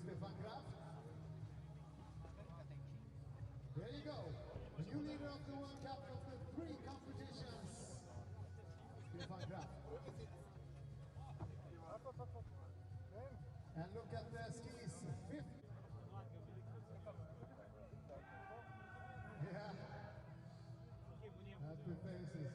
Stefan Kraft. There you go. The new leader of the World Cup after 3 competitions. Stefan Kraft. And look at the skis. 5th. Yeah. Happy faces.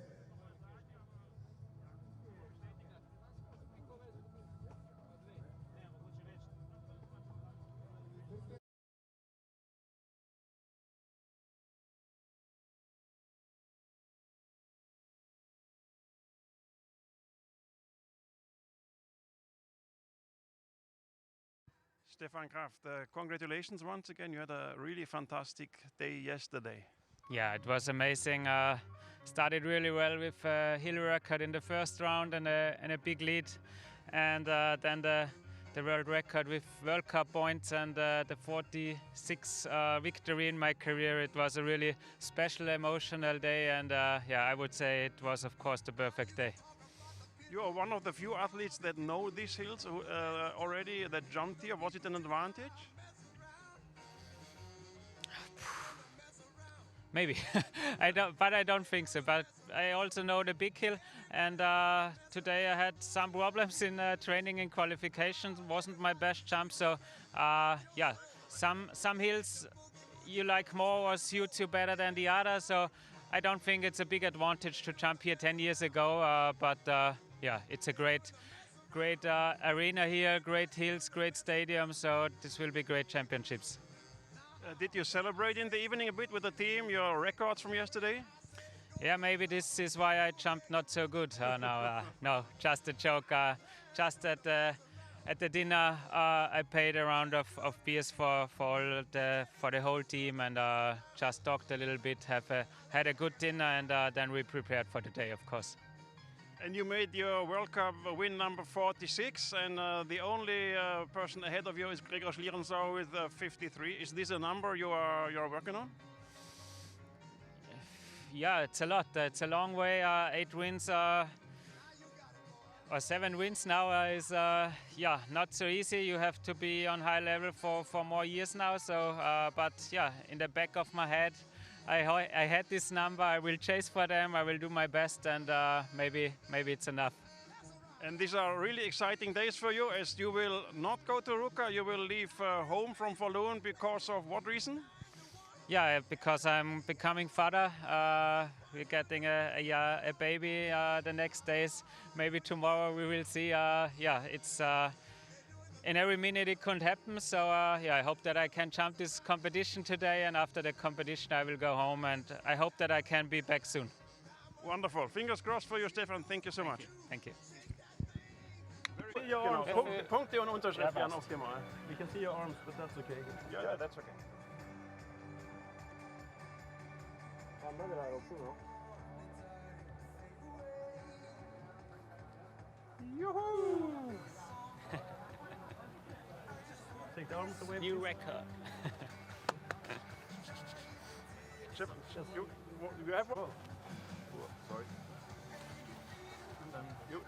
Stefan Kraft, congratulations once again. You had a really fantastic day yesterday. Yeah, it was amazing. Started really well with hill record in the first round and a big lead, and then the world record with World Cup points and the 46 victory in my career. It was a really special, emotional day, and yeah, I would say it was, of course, the perfect day. You are one of the few athletes that know these hills already, that jumped here. Was it an advantage? Maybe, but I don't think so. But I also know the big hill, and today I had some problems in training and qualifications. Wasn't my best jump, so yeah, some hills you like more or suits you better than the other. So I don't think it's a big advantage to jump here 10 years ago. But yeah, it's a great arena here, great hills, great stadium. So this will be great championships. Did you celebrate in the evening a bit with the team, your records from yesterday? Yeah, maybe this is why I jumped not so good. No, just a joke. Just at the dinner, I paid a round of beers for the whole team, and just talked a little bit. Had a good dinner, and then we prepared for the day, of course. And you made your World Cup win number 46, and the only person ahead of you is Gregor Schlierenzau with 53. Is this a number you're working on? Yeah, it's a lot. It's a long way. 8 wins or 7 wins now is yeah, not so easy. You have to be on high level for more years now. So, but yeah, in the back of my head, I had this number. I will chase for them. I will do my best, and maybe it's enough. And these are really exciting days for you, as you will not go to Ruka. You will leave home from Falun because of what reason? Yeah, because I'm becoming father. We're getting a baby the next days. Maybe tomorrow we will see. Yeah, it's in every minute it could happen. So yeah, I hope that I can jump this competition today, and after the competition I will go home, and I hope that I can be back soon. Wonderful. Fingers crossed for you, Stefan. Thank you so much. Thank you. Genau. Punkt und Unterschrift gern auf dem Mal. We can see your arms, but that's okay. Yeah, that's okay. Yoo-hoo! Take the arms away. New record. Chip, you have one? Oh, sorry. And then you.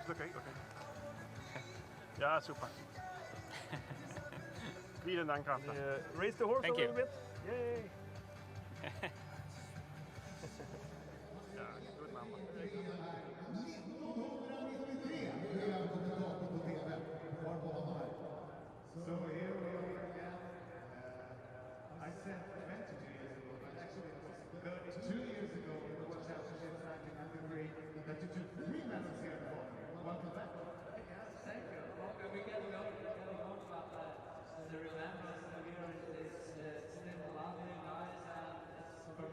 It's okay, okay. Ja, super. Vielen Dank, Kraft. Raise the horse Thank a you. little bit. Yay! Yeah, good number. So here we are again. I said 22 years ago, but actually it was 32 years ago in the World Championships 1993 that you took 3 medals here in the fall. Welcome back. Yes, thank you. Well, we're getting on, but the remembrance of here is still lovely, nice, and it's super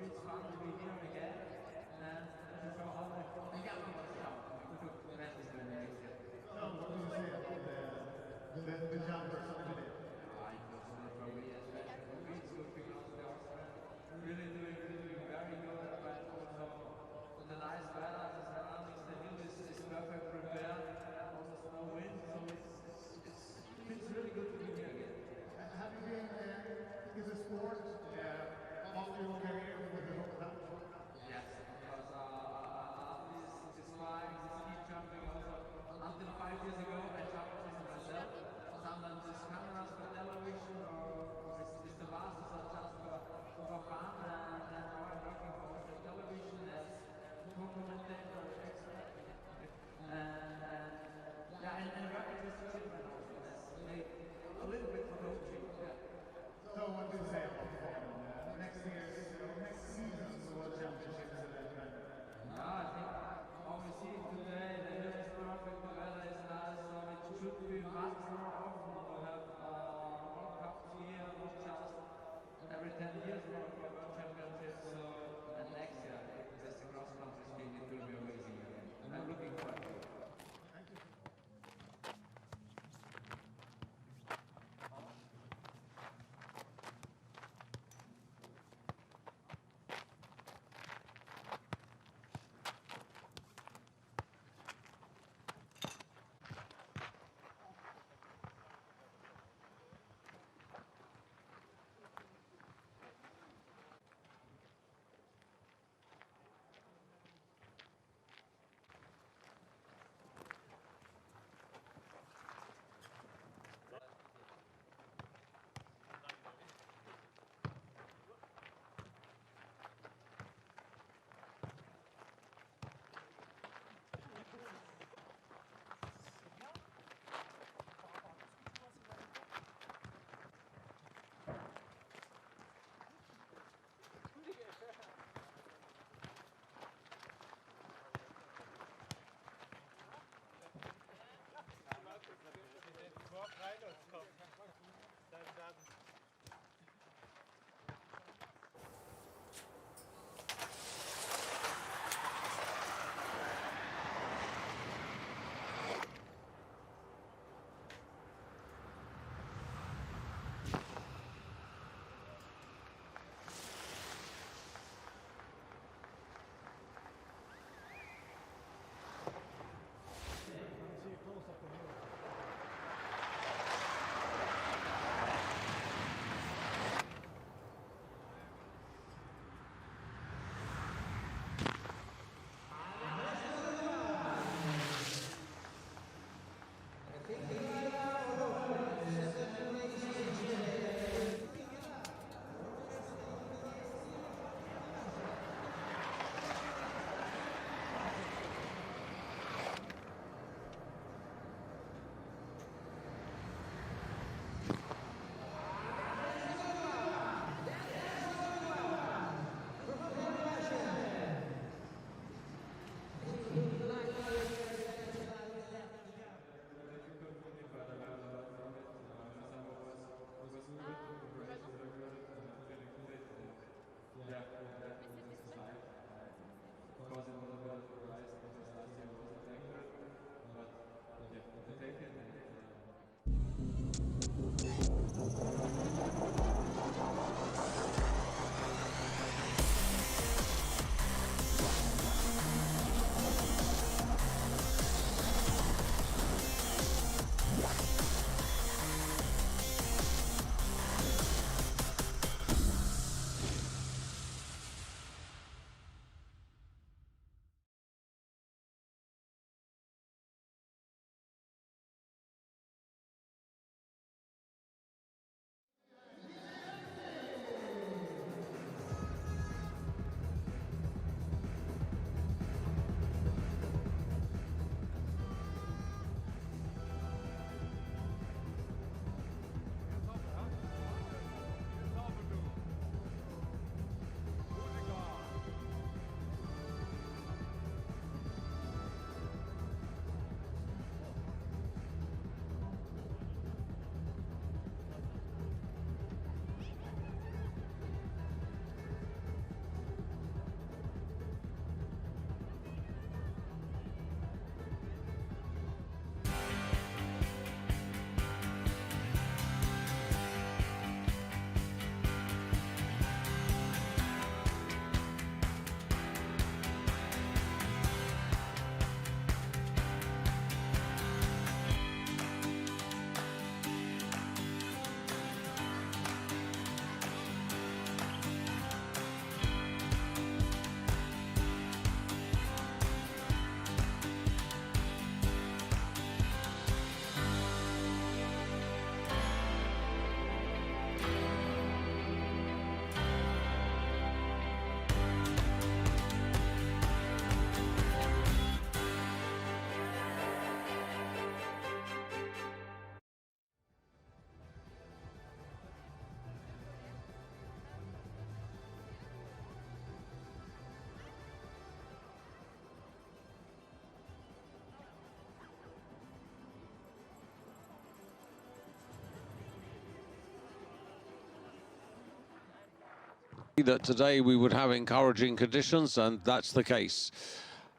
that today we would have encouraging conditions, and that's the case.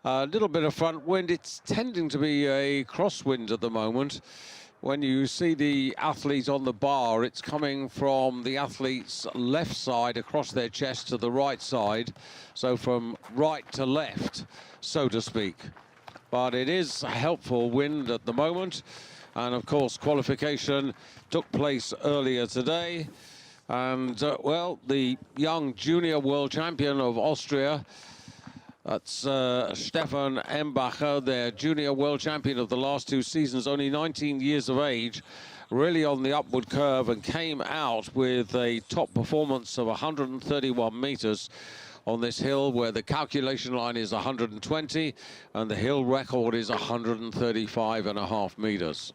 A little bit of front wind. It's tending to be a crosswind at the moment. When you see the athlete on the bar, it's coming from the athlete's left side across their chest to the right side, so from right to left, so to speak. But it is a helpful wind at the moment, and of course qualification took place earlier today, and well, the young junior world champion of Austria, that's Stefan Embacher, their junior world champion of the last 2 seasons, only 19 years of age, really on the upward curve, and came out with a top performance of 131 meters on this hill, where the calculation line is 120 and the hill record is 135.5 meters.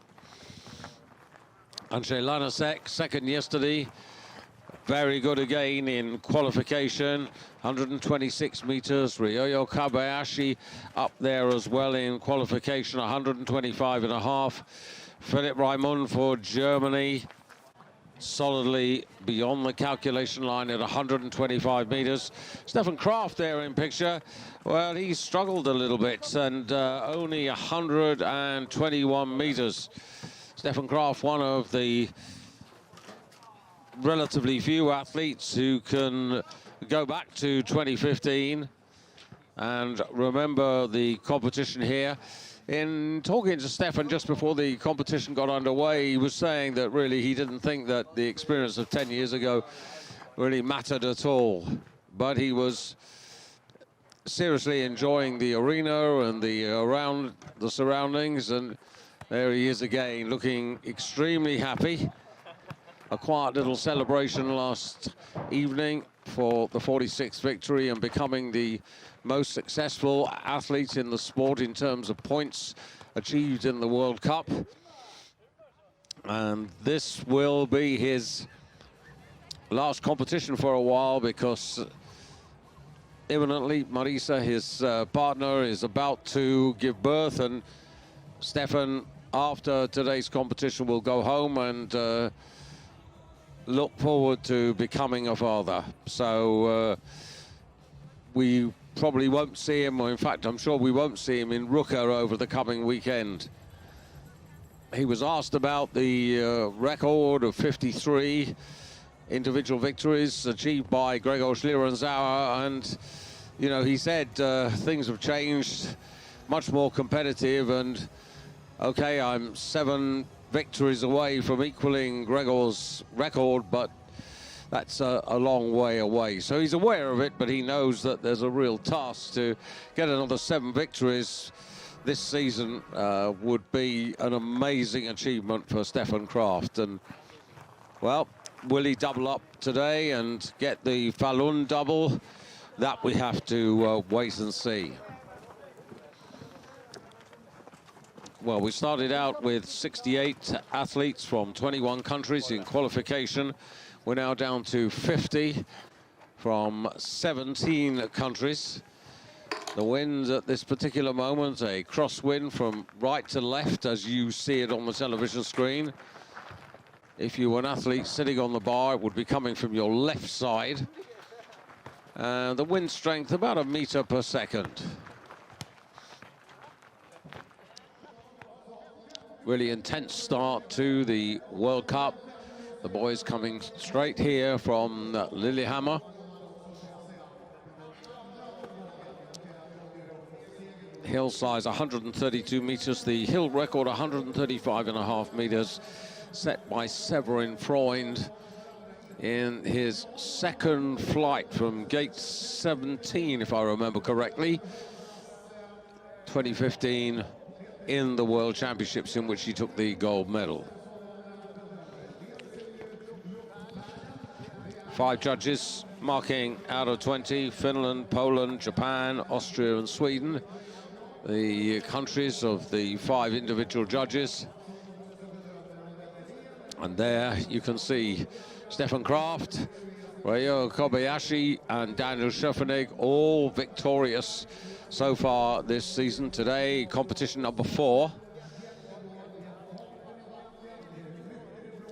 Andrzej Lanasek, second yesterday. Very good again in qualification, 126 meters. Ryoyo Kobayashi up there as well in qualification, 125.5. Philipp Raimund for Germany, solidly beyond the calculation line at 125 meters. Stefan Kraft there in picture. Well, he struggled a little bit, and only 121 meters. Stefan Kraft, one of the relatively few athletes who can go back to 2015 and remember the competition here. In talking to Stefan just before the competition got underway, he was saying that really he didn't think that the experience of 10 years ago really mattered at all, but he was seriously enjoying the arena and around the surroundings, and there he is again, looking extremely happy. A quiet little celebration last evening for the 46th victory and becoming the most successful athlete in the sport in terms of points achieved in the World Cup. And this will be his last competition for a while, because imminently Marisa, his partner, is about to give birth, and Stefan, after today's competition, will go home and look forward to becoming a father. So we probably won't see him, or in fact I'm sure we won't see him in Ruka over the coming weekend. He was asked about the record of 53 individual victories achieved by Gregor Schlierenzauer, and you know, he said things have changed, much more competitive, and okay, I'm 7 victories away from equaling Gregor's record, but that's a long way away. So he's aware of it, but he knows that there's a real task to get another 7 victories this season. Would be an amazing achievement for Stefan Kraft. And well, will he double up today and get the Falun double? That we have to wait and see. Well, we started out with 68 athletes from 21 countries in qualification. We're now down to 50 from 17 countries. The wind at this particular moment, a crosswind from right to left, as you see it on the television screen. If you were an athlete sitting on the bar, it would be coming from your left side. And the wind strength about 1 meter per second. Really intense start to the World Cup. The boys coming straight here from Lillehammer. Hill size 132 meters, the hill record 135.5 meters, set by Severin Freund in his second flight from gate 17, if I remember correctly. 2015 in the World Championships, in which he took the gold medal. 5 judges marking out of 20, Finland, Poland, Japan, Austria and Sweden, the countries of the 5 individual judges. And there you can see Stefan Kraft, Ryoyo Kobayashi and Daniel Schöffenig, all victorious so far this season. Today, competition number 4.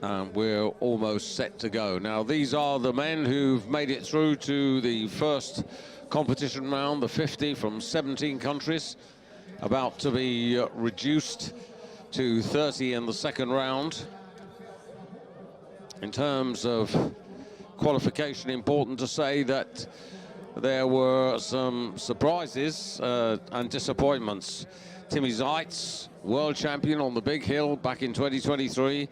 And we're almost set to go. Now, these are the men who've made it through to the first competition round, the 50 from 17 countries, about to be reduced to 30 in the second round. In terms of qualification, important to say that there were some surprises and disappointments. Timmy Zeitz, world champion on the big hill back in 2023,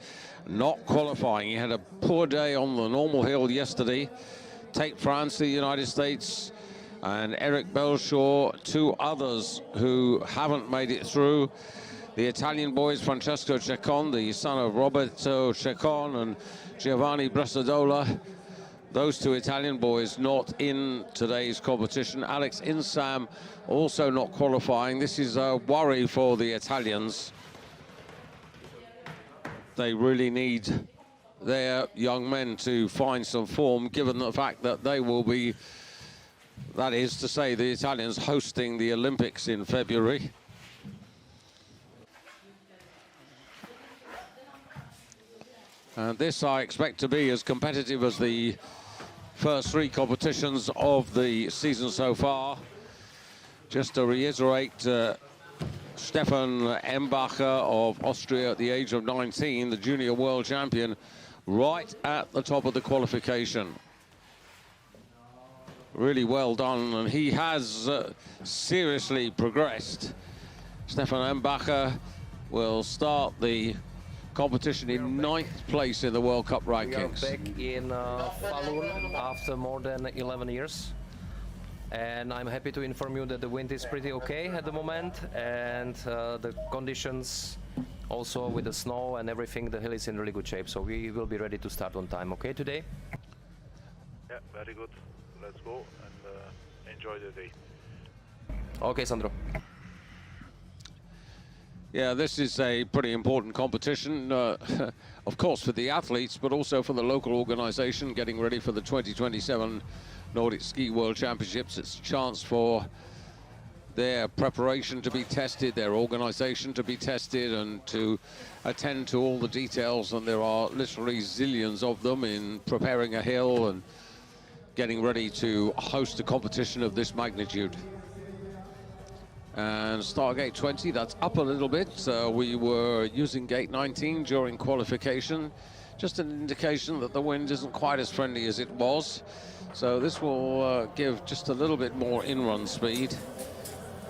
not qualifying. He had a poor day on the normal hill yesterday. Tate France, the United States, and Eric Belshaw, two others who haven't made it through. The Italian boys, Francesco Ceccon, the son of Roberto Ceccon, and Giovanni Bresadola. Those two Italian boys not in today's competition. Alex Insam also not qualifying. This is a worry for the Italians. They really need their young men to find some form, given the fact that they will be, that is to say, the Italians hosting the Olympics in February. And this I expect to be as competitive as the first three competitions of the season so far. Just to reiterate, Stefan Embacher of Austria at the age of 19, the junior world champion, right at the top of the qualification. Really well done, and he has seriously progressed. Stefan Embacher will start the competition in 9th place in the World Cup rankings. We are back in Falun after more than 11 years. And I'm happy to inform you that the wind is pretty okay at the moment, and the conditions also with the snow and everything, the hill is in really good shape. So we will be ready to start on time, okay, today? Yeah, very good. Let's go and enjoy the day. Okay, Sandro. Yeah, this is a pretty important competition, of course, for the athletes, but also for the local organization getting ready for the 2027 Nordic Ski World Championships. It's a chance for their preparation to be tested, their organization to be tested, and to attend to all the details. And there are literally zillions of them in preparing a hill and getting ready to host a competition of this magnitude. And start gate 20, that's up a little bit. We were using gate 19 during qualification. Just an indication that the wind isn't quite as friendly as it was. So this will give just a little bit more in-run speed.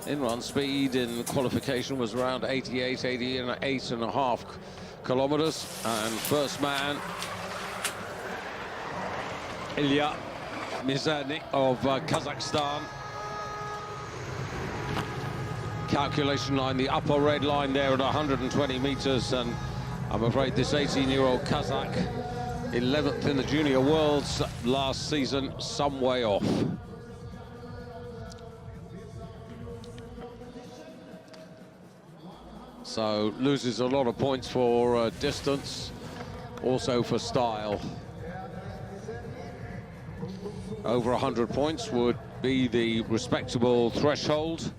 In-run speed in qualification was around 88.5 kilometers. And first man, Ilya Mizernik of Kazakhstan. Calculation line, the upper red line there at 120 meters, and I'm afraid this 18-year-old Kazakh, 11th in the Junior Worlds last season, some way off. So loses a lot of points for distance, also for style. Over 100 points would be the respectable threshold.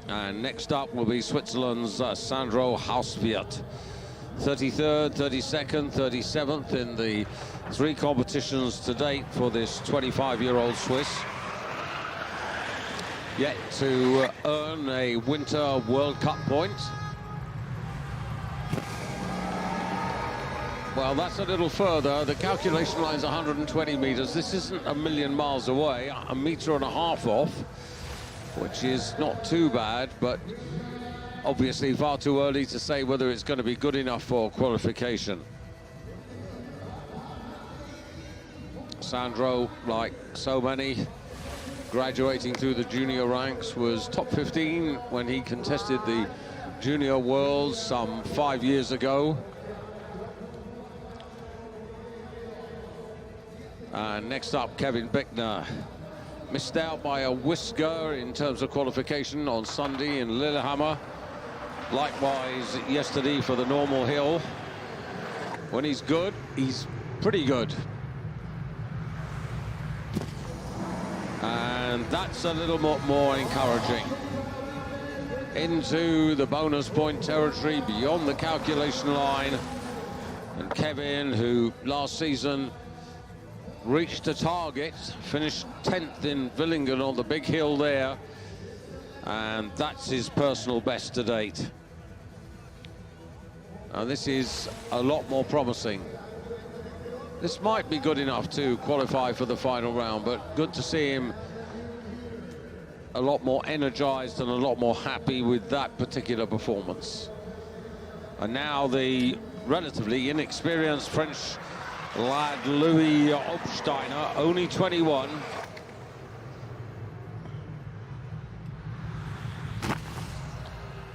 And next up will be Switzerland's Sandro Hauswirth. 33rd, 32nd, 37th in the three competitions to date for this 25-year-old Swiss. Yet to earn a Winter World Cup point. Well, that's a little further. The calculation line is 120 meters. This isn't a million miles away, a meter and a half off, which is not too bad, but obviously far too early to say whether it's going to be good enough for qualification. Sandro, like so many, graduating through the junior ranks, was top 15 when he contested the Junior Worlds some 5 years ago. And next up, Kevin Bickner. Missed out by a whisker in terms of qualification on Sunday in Lillehammer. Likewise yesterday for the normal hill. When he's good, he's pretty good. And that's a little more encouraging. into the bonus point territory beyond the calculation line. And Kevin, who last season reached a target, finished 10th in Villingen on the big hill there, and that's his personal best to date. And this is a lot more promising. This might be good enough to qualify for the final round, but good to see him a lot more energized and a lot more happy with that particular performance. And now the relatively inexperienced French lad Louis Obsteiner, only 21.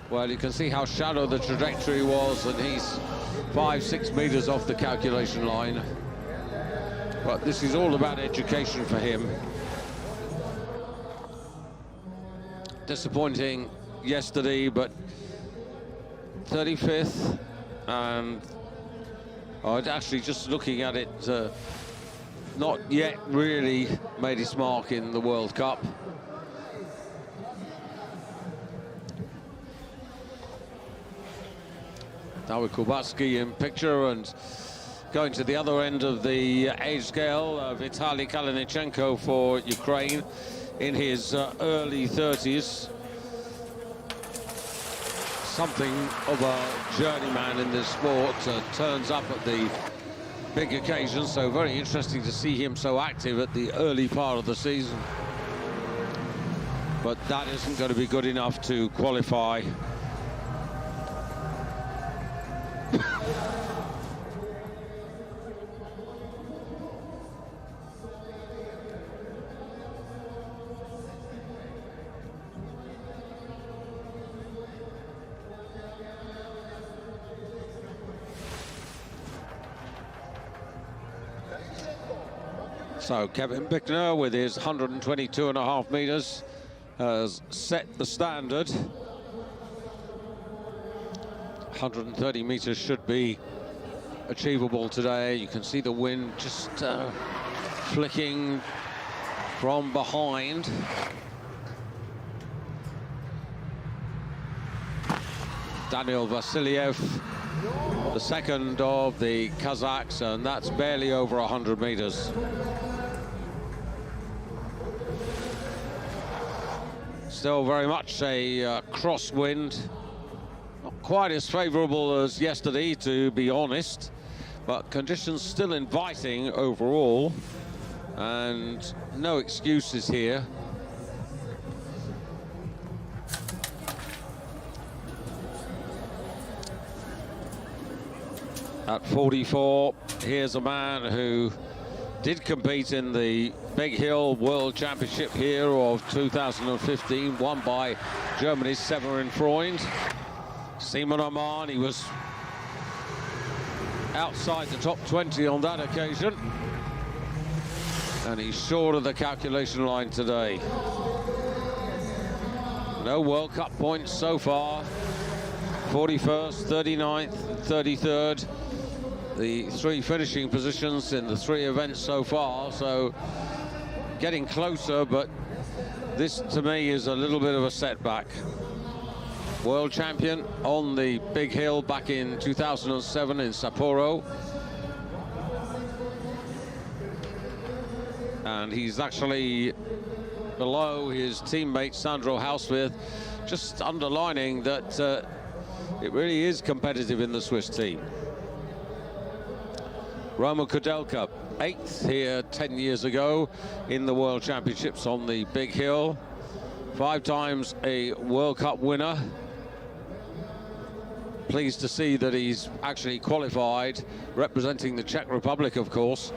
Well, you can see how shallow the trajectory was, and he's 5-6 meters off the calculation line. But this is all about education for him. Disappointing yesterday, but 35th, and actually just looking at it, not yet really made his mark in the World Cup. David Kubatski in picture, and going to the other end of the age scale, Vitaly Kalinichenko for Ukraine in his early 30s. Something of a journeyman in this sport, turns up at the big occasions, so very interesting to see him so active at the early part of the season. But that isn't going to be good enough to qualify. So Kevin Bickner, with his 122.5 meters, has set the standard. 130 meters should be achievable today. You can see the wind just flicking from behind. Daniel Vasiliev, the second of the Kazakhs, and that's barely over 100 meters. Still very much a crosswind, not quite as favorable as yesterday, to be honest, but conditions still inviting overall, and no excuses here. At 44, here's a man who did compete in the Big Hill World Championship here of 2015, won by Germany's Severin Freund. Simon Oman, he was outside the top 20 on that occasion, and he's short of the calculation line today. No World Cup points so far. 41st, 39th, and 33rd. The three finishing positions in the three events so far, so getting closer, but this to me is a little bit of a setback. World champion on the big hill back in 2007 in Sapporo, and he's actually below his teammate Sandro Hauswirth, just underlining that it really is competitive in the Swiss team. Roman Kudelka, 8th here 10 years ago in the World Championships on the big hill. 5 times a World Cup winner. Pleased to see that he's actually qualified, representing the Czech Republic, of course.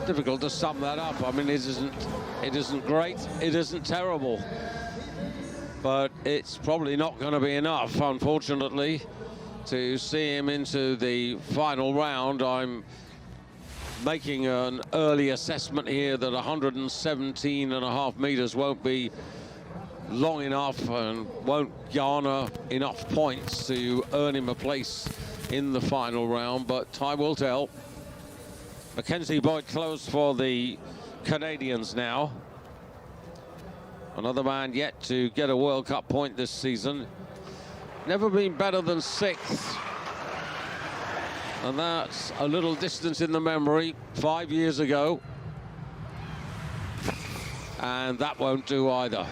Difficult to sum that up. I mean, it isn't great, it isn't terrible, but it's probably not going to be enough, unfortunately, to see him into the final round. I'm making an early assessment here that 117.5 meters won't be long enough and won't garner enough points to earn him a place in the final round, but time will tell. Mackenzie Boyd close for the Canadians now. Another man yet to get a World Cup point this season. Never been better than 6th. And that's a little distance in the memory, 5 years ago. And that won't do either.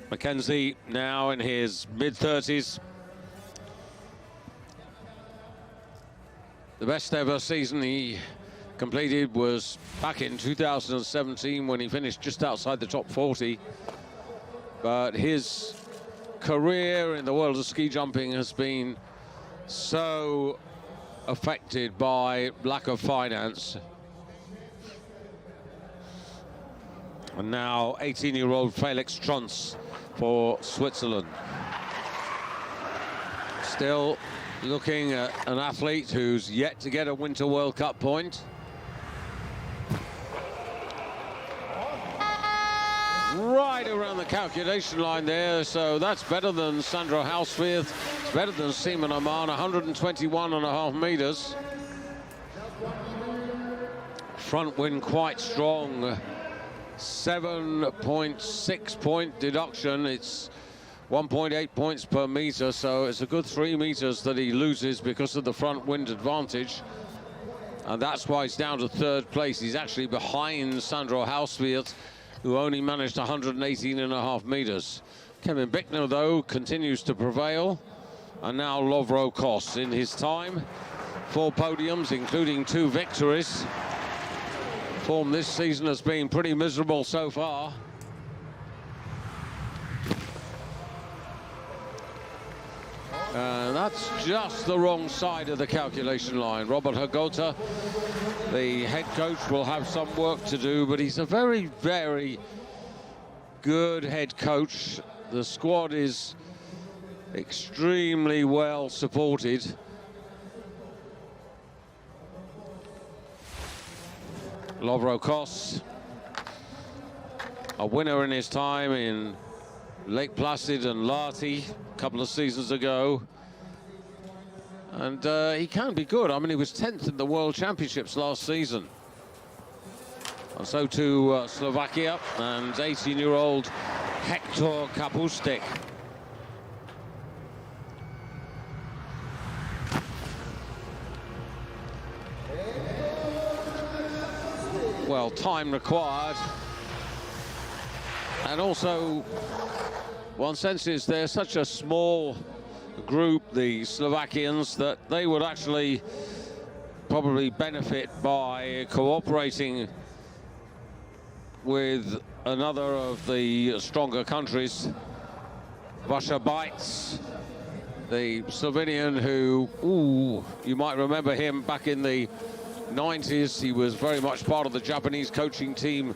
Mackenzie now in his mid-30s. The best ever season he completed was back in 2017 when he finished just outside the top 40. But his career in the world of ski jumping has been so affected by lack of finance. And now 18-year-old Felix Trunz for Switzerland. Still looking at an athlete who's yet to get a Winter World Cup point. Right around the calculation line there, so that's better than Sandro Hauswirth. It's better than Simon Amann, 121.5 meters. Front wind quite strong. 7.6 point deduction. It's 1.8 points per meter, so it's a good 3 meters that he loses because of the front wind advantage. And that's why he's down to 3rd place. He's actually behind Sandro Hauswirth, who only managed 118.5 meters. Kevin Bickner, though, continues to prevail. And now Lovro Kos in his time. 4 podiums, including 2 victories. Form this season has been pretty miserable so far. That's just the wrong side of the calculation line. Robert Hagota, the head coach, will have some work to do, but he's a very, very good head coach. The squad is extremely well supported. Lovro Kos, a winner in his time in Lake Placid and Lahti a couple of seasons ago. And he can be good. I mean, he was 10th in the World Championships last season. And so too Slovakia and 18-year-old Hector Kapustek. Well, time required. And also, one senses they're such a small group, the Slovakians, that they would actually probably benefit by cooperating with another of the stronger countries. Vasha Bites, the Slovenian who, you might remember him back in the 90s. He was very much part of the Japanese coaching team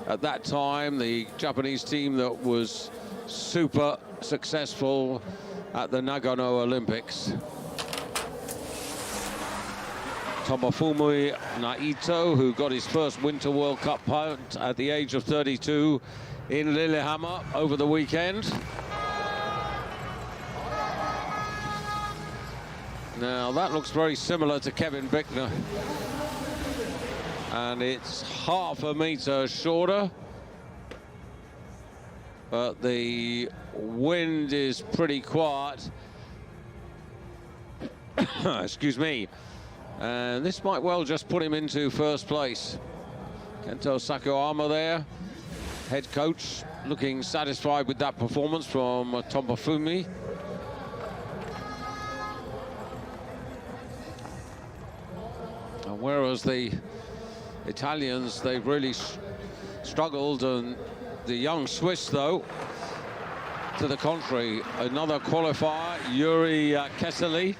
at that time, the Japanese team that was super successful at the Nagano Olympics. Tomofumi Naito, who got his first Winter World Cup point at the age of 32 in Lillehammer over the weekend. Now that looks very similar to Kevin Bickner. And it's half a meter shorter. But the wind is pretty quiet. Excuse me. And this might well just put him into 1st place. Kento Sakoyama there, head coach, looking satisfied with that performance from Tomofumi. And whereas the Italians, they've really struggled, and the young Swiss, though, to the contrary, another qualifier, Yuri Kesseli.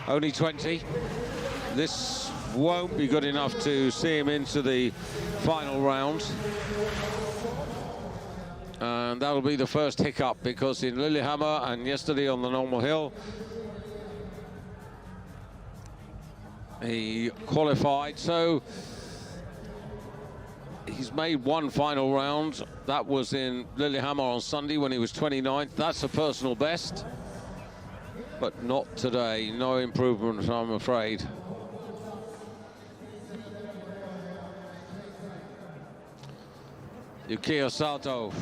Only 20. This won't be good enough to see him into the final round. And that'll be the first hiccup, because in Lillehammer and yesterday on the normal hill, he qualified. So he's made one final round. That was in Lillehammer on Sunday when he was 29th. That's a personal best, but not today. No improvement, I'm afraid. Yukiya Sato.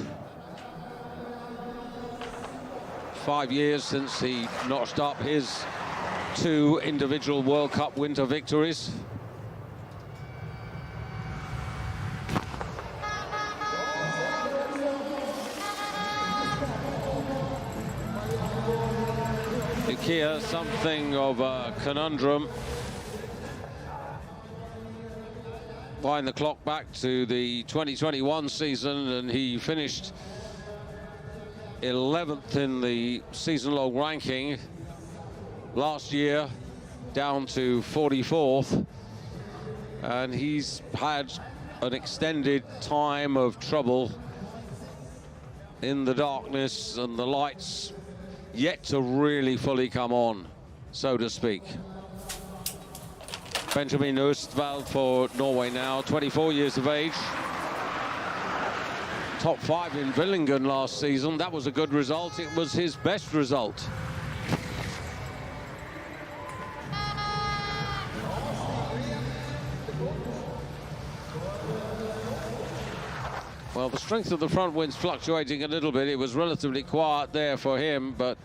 5 years since he notched up his 2 individual World Cup winter victories. Yukiya, something of a conundrum. Wind the clock back to the 2021 season, and he finished 11th in the season-long ranking. Last year, down to 44th, and he's had an extended time of trouble in the darkness, and the lights yet to really fully come on, so to speak. Benjamin Østvold for Norway now, 24 years of age. Top 5 in Villingen last season. That was a good result. It was his best result. Well, the strength of the front wind's fluctuating a little bit. It was relatively quiet there for him, but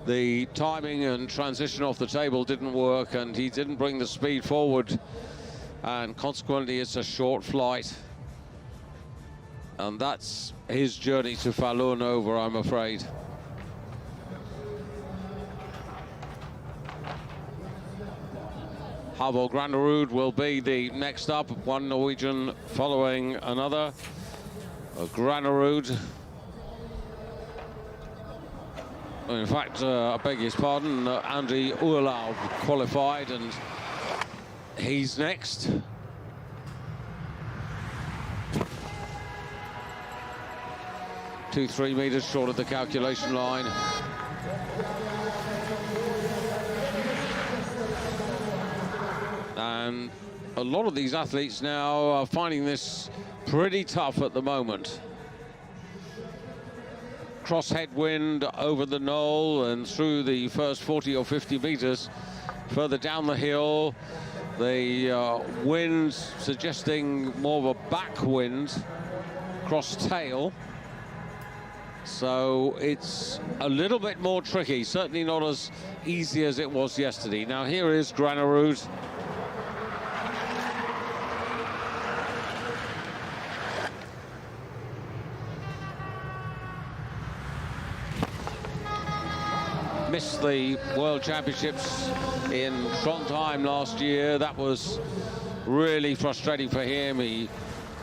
the timing and transition off the table didn't work, and he didn't bring the speed forward, and consequently it's a short flight. And that's his journey to Falun over, I'm afraid. Halvor Granerud will be the next up, one Norwegian following another. Granerud. In fact, I beg his pardon, Andy Urlaub qualified, and he's next. Two, 3 meters short of the calculation line. And a lot of these athletes now are finding this pretty tough at the moment. Cross headwind over the knoll and through the first 40 or 50 meters. Further down the hill, the wind suggesting more of a backwind, cross tail. So it's a little bit more tricky, certainly not as easy as it was yesterday. Now here is Granerud. Missed the World Championships in Trondheim last year. That was really frustrating for him. He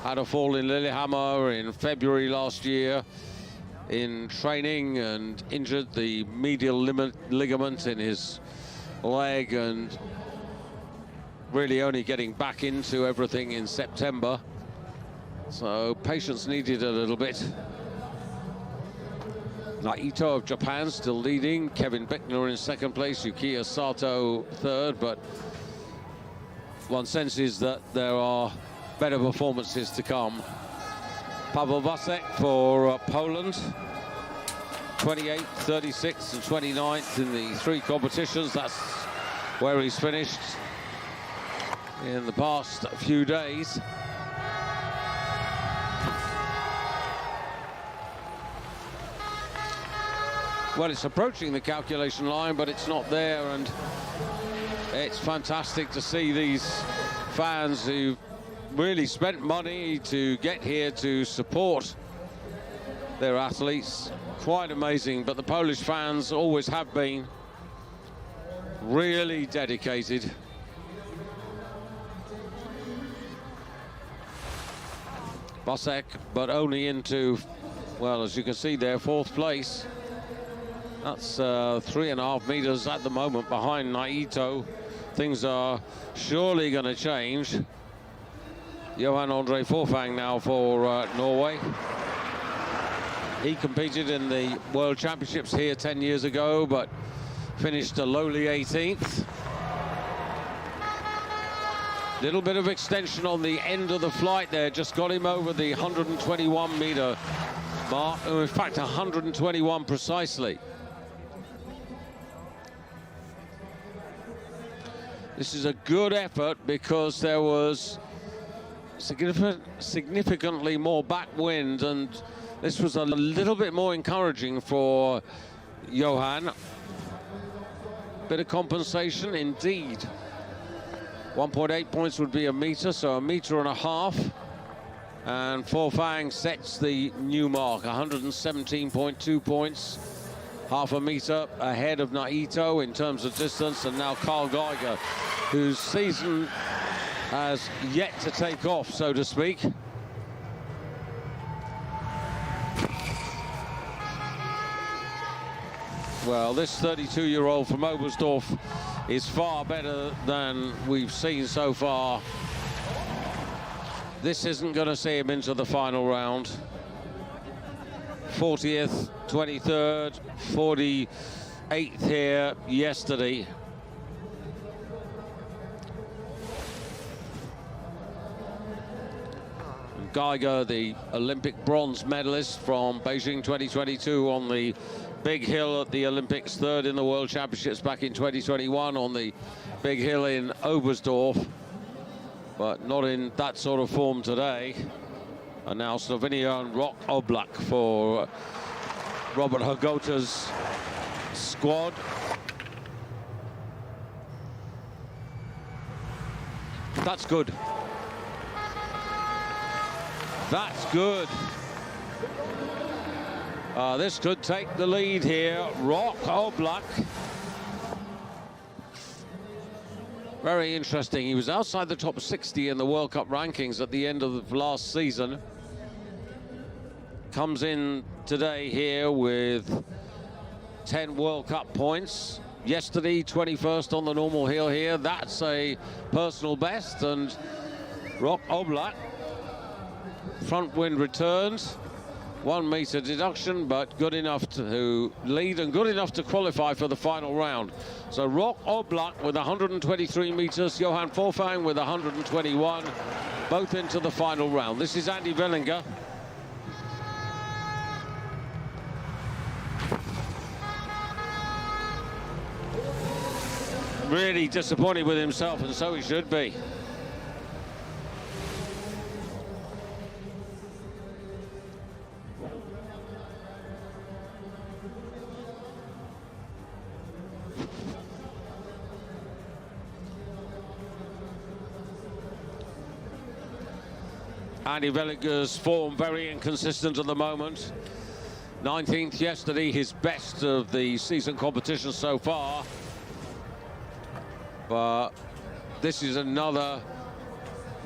had a fall in Lillehammer in February last year in training and injured the medial ligament in his leg, and really only getting back into everything in September. So patience needed a little bit. Naito of Japan still leading, Kevin Bickner in second place, Yukiya Sato third, but one senses that there are better performances to come. Paweł Wasek for Poland, 28th, 36th and 29th in the 3 competitions. That's where he's finished in the past few days. Well, it's approaching the calculation line, but it's not there, and it's fantastic to see these fans who really spent money to get here to support their athletes. Quite amazing, but the Polish fans always have been really dedicated. Wasek, but only into, well, as you can see there, 4th place. That's 3.5 meters at the moment behind Naito. Things are surely going to change. Johan Andre Forfang now for Norway. He competed in the World Championships here 10 years ago, but finished a lowly 18th. Little bit of extension on the end of the flight there, just got him over the 121-meter mark, in fact 121 precisely. This is a good effort because there was significantly more backwind, and this was a little bit more encouraging for Johan. Bit of compensation indeed. 1.8 points would be a meter, so 1.5 meters. And Forfang sets the new mark, 117.2 points. 0.5 meter ahead of Naito in terms of distance, and now Carl Geiger, whose season has yet to take off, so to speak. Well, this 32-year-old from Oberstdorf is far better than we've seen so far. This isn't going to see him into the final round. 40th, 23rd, 48th here yesterday. Geiger, the Olympic bronze medalist from Beijing 2022 on the big hill at the Olympics, third in the World Championships back in 2021 on the big hill in Oberstdorf, but not in that sort of form today. And now Slovenia and Rok Oblak for Robert Hagota's squad. That's good. That's good. This could take the lead here. Rok Oblak. Very interesting. He was outside the top 60 in the World Cup rankings at the end of the last season. Comes in today here with 10 World Cup points. Yesterday, 21st on the normal hill here. That's a personal best. And Rok Oblak, front wind returns. 1 meter deduction, but good enough to lead and good enough to qualify for the final round. So Rok Oblak with 123 meters, Johan Forfang with 121, both into the final round. This is Andy Wellinger. Really disappointed with himself, and so he should be. Andy Wellinger's form very inconsistent at the moment. 19th yesterday, his best of the season competition so far. But this is another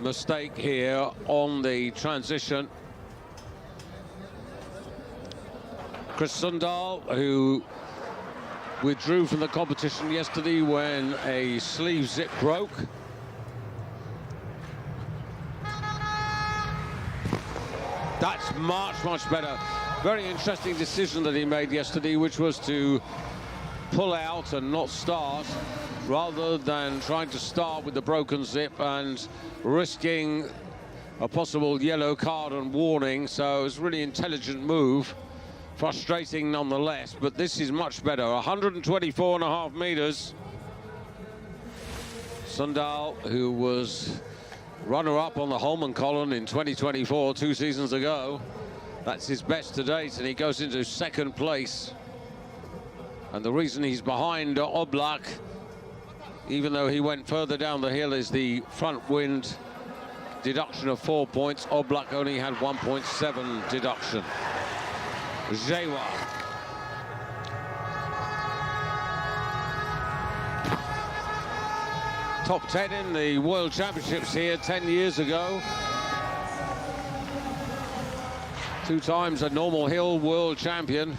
mistake here on the transition. Chris Sundal, who withdrew from the competition yesterday when a sleeve zip broke. That's much better. Very interesting decision that he made yesterday, which was to pull out and not start, rather than trying to start with the broken zip and risking a possible yellow card and warning. So it was a really intelligent move. Frustrating nonetheless, but this is much better. 124.5 meters. Sundal, who was runner-up on the Holman column in 2024, 2 seasons ago. That's his best to date, and he goes into second place. And the reason he's behind Oblak, even though he went further down the hill, is the front wind deduction of 4 points. Oblak only had 1.7 deduction. Jewa. Top 10 in the World Championships here 10 years ago. 2 times a normal hill world champion.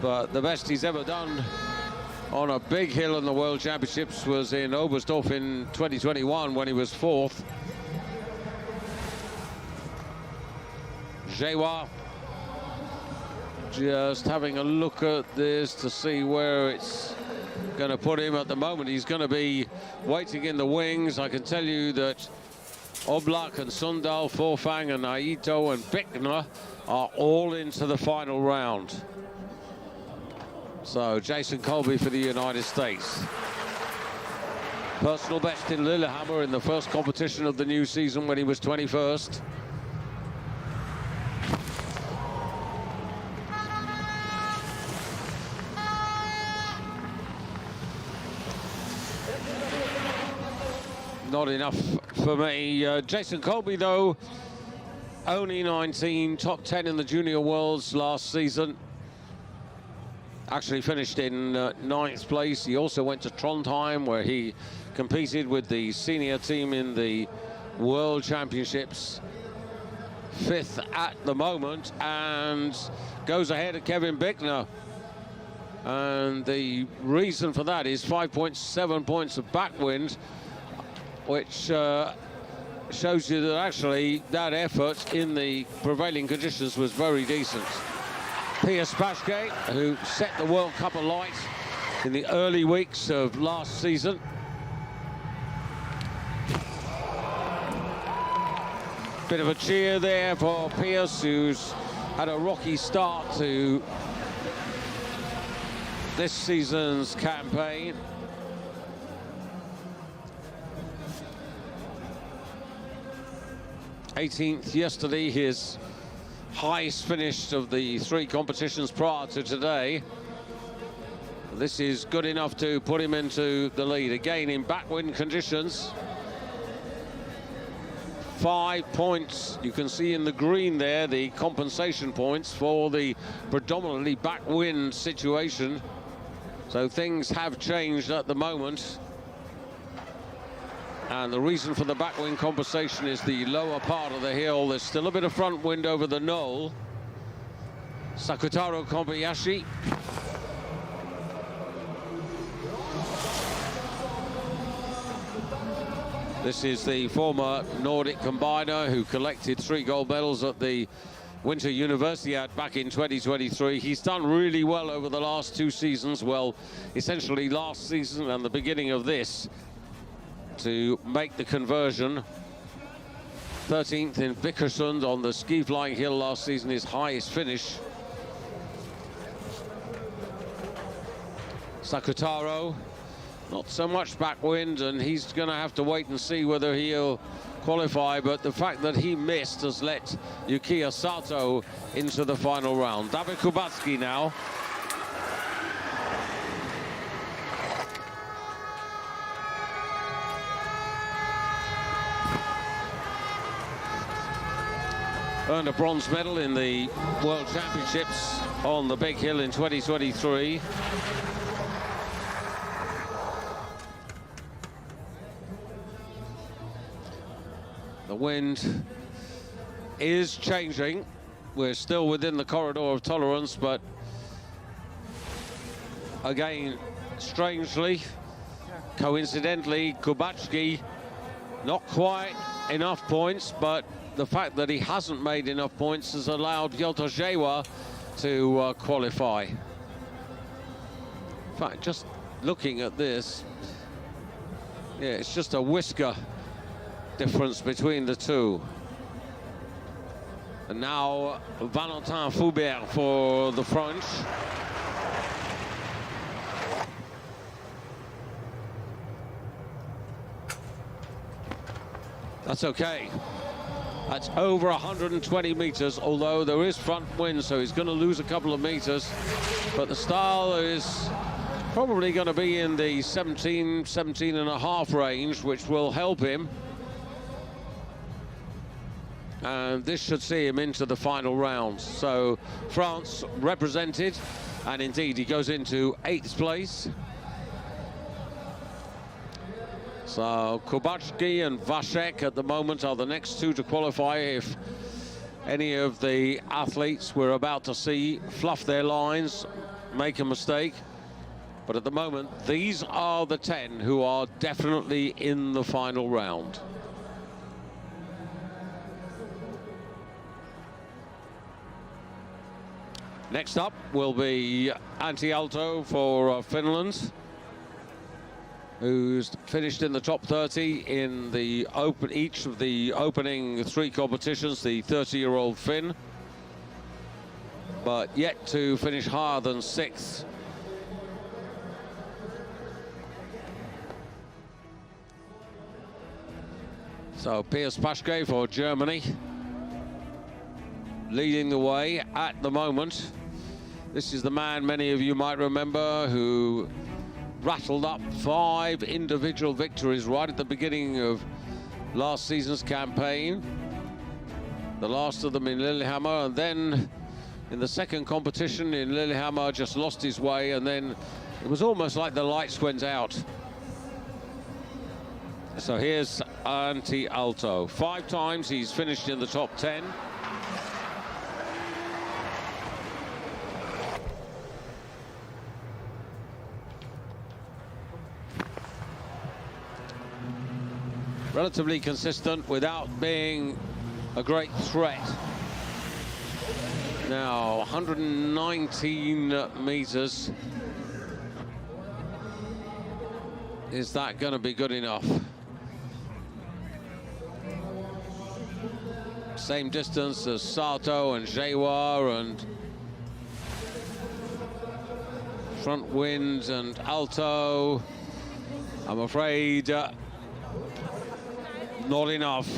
But the best he's ever done on a big hill in the World Championships was in Oberstdorf in 2021 when he was 4th. Jewa. Just having a look at this to see where it's going to put him at the moment. He's going to be waiting in the wings. I can tell you that Oblak and Sundal, Forfang and Aito and Bickner are all into the final round. So Jason Colby for the United States. Personal best in Lillehammer in the first competition of the new season when he was 21st. Not enough for me. Jason Colby, though, only 19, top 10 in the Junior Worlds last season. Actually finished in 9th place. He also went to Trondheim, where he competed with the senior team in the World Championships. 5th at the moment, and goes ahead of Kevin Bickner. And the reason for that is 5.7 points of backwind, which shows you that actually that effort in the prevailing conditions was very decent. Pia Spassky, who set the World Cup alight in the early weeks of last season. Bit of a cheer there for Pierce, who's had a rocky start to this season's campaign. '18th yesterday, his highest finish of the 3 competitions prior to today. This is good enough to put him into the lead again in backwind conditions. 5 points, you can see in the green there, the compensation points for the predominantly backwind situation. So things have changed at the moment. And the reason for the backwind compensation is the lower part of the hill. There's still a bit of front wind over the knoll. Sakutaro Kobayashi. This is the former Nordic Combiner who collected 3 gold medals at the Winter Universiade back in 2023. He's done really well over the last 2 seasons. Well, essentially last season and the beginning of this, to make the conversion. 13th in Vikersund on the ski flying hill last season, his highest finish. Sakutaro, not so much backwind, and he's going to have to wait and see whether he'll qualify, but the fact that he missed has let Yukiya Sato into the final round. David Kubacki now. Earned a bronze medal in the World Championships on the Big Hill in 2023. The wind is changing. We're still within the corridor of tolerance, but again, strangely, coincidentally, Kubacki not quite enough points, but the fact that he hasn't made enough points has allowed Piotr Jewa to qualify. In fact, just looking at this, yeah, it's just a whisker difference between the two. And now Valentin Foubert for the French. That's okay. That's over 120 meters, although there is front wind, so he's going to lose a couple of meters. But the style is probably going to be in the 17 and a half range, which will help him. And this should see him into the final round. So France represented, and indeed he goes into 8th place. So Kubacki and Vasek at the moment are the next 2 to qualify if any of the athletes we're about to see fluff their lines, make a mistake. But at the moment, these are the 10 who are definitely in the final round. Next up will be Antti Aalto for Finland, who's finished in the top 30 in each of the opening 3 competitions, the 30-year-old Finn, but yet to finish higher than 6th. So Piers Paschke for Germany, leading the way at the moment. This is the man many of you might remember who rattled up 5 individual victories right at the beginning of last season's campaign. The last of them in Lillehammer, and then in the second competition in Lillehammer just lost his way, and then it was almost like the lights went out. So here's Antti Aalto. 5 times he's finished in the top 10. Relatively consistent without being a great threat. Now 119 meters. Is that going to be good enough? Same distance as Sato and Jewa and front wind and Aalto. I'm afraid not enough.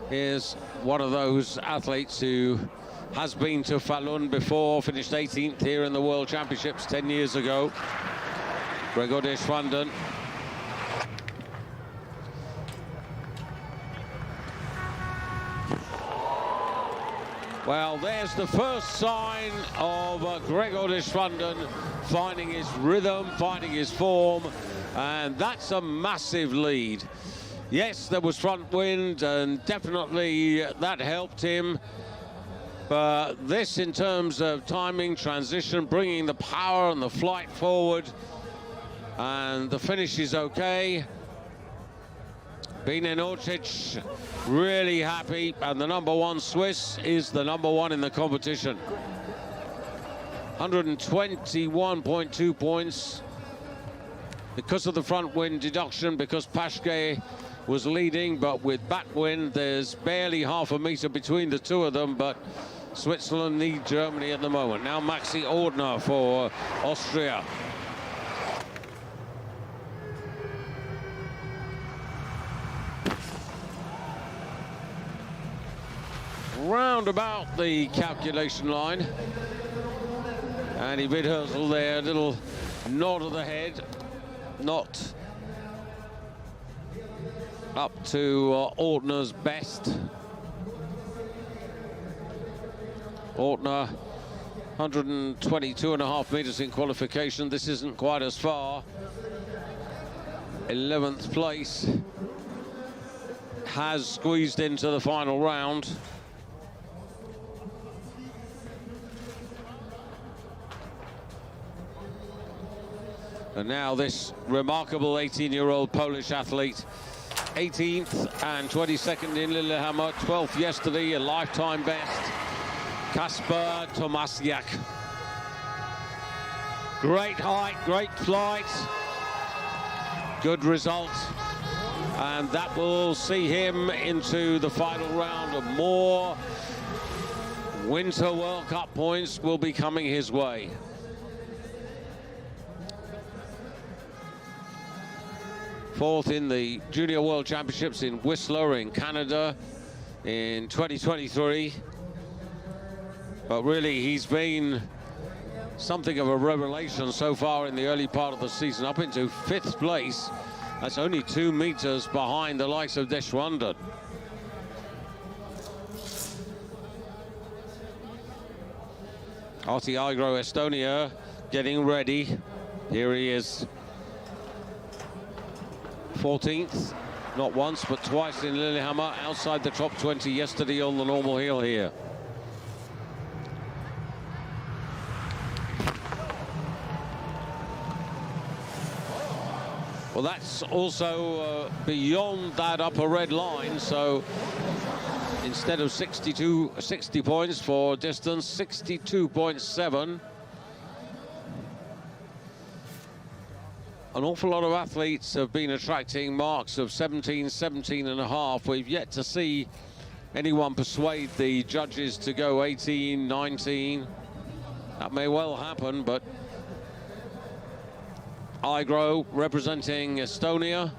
Here's one of those athletes who has been to Falun before, finished 18th here in the World Championships 10 years ago. Gregor Deschwanden. Well, there's the first sign of Gregor Deschwanden finding his rhythm, finding his form, and that's a massive lead. Yes, there was front wind, and definitely that helped him. But this, in terms of timing, transition, bringing the power and the flight forward, and the finish is okay. Bine Orcic really happy, and the #1 Swiss is the #1 in the competition. 121.2 points because of the front wind deduction, because Paschke was leading, but with backwind there's barely half a meter between the two of them, but Switzerland need Germany at the moment. Now Maxi Ordner for Austria. Round about the calculation line. Andy Vidhursel there, a little nod of the head, not up to Ortner's best. Ortner, 122.5 meters in qualification. This isn't quite as far. 11th place. Has squeezed into the final round. And now this remarkable 18-year-old Polish athlete, 18th and 22nd in Lillehammer, 12th yesterday, a lifetime best, Kasper Tomasiak. Great height, great flight, good result, and that will see him into the final round. Of more Winter World Cup points will be coming his way. Fourth in the Junior World Championships in Whistler in Canada in 2023. But really, he's been something of a revelation so far in the early part of the season, up into 5th place. That's only 2 meters behind the likes of Deschwanden. Arti Aigro, Estonia, getting ready. Here he is. 14th, not once but twice in Lillehammer, outside the top 20 yesterday on the normal hill here. Well, that's also beyond that upper red line, so instead of 60 points for distance, 62.7. An awful lot of athletes have been attracting marks of 17, 17 and a half. We've yet to see anyone persuade the judges to go 18, 19. That may well happen, but Igro, representing Estonia,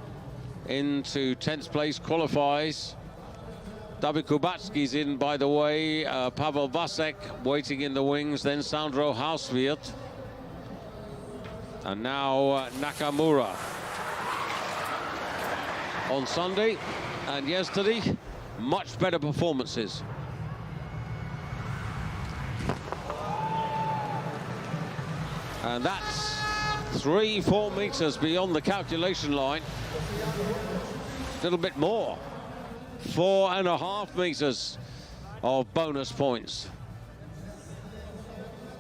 into 10th place, qualifies. David Kubatski's in, by the way. Pavel Vasek waiting in the wings, then Sandro Hauswirt. And now Nakamura. On Sunday and yesterday, much better performances. And that's 3-4 meters beyond the calculation line. A little bit more. 4.5 meters of bonus points.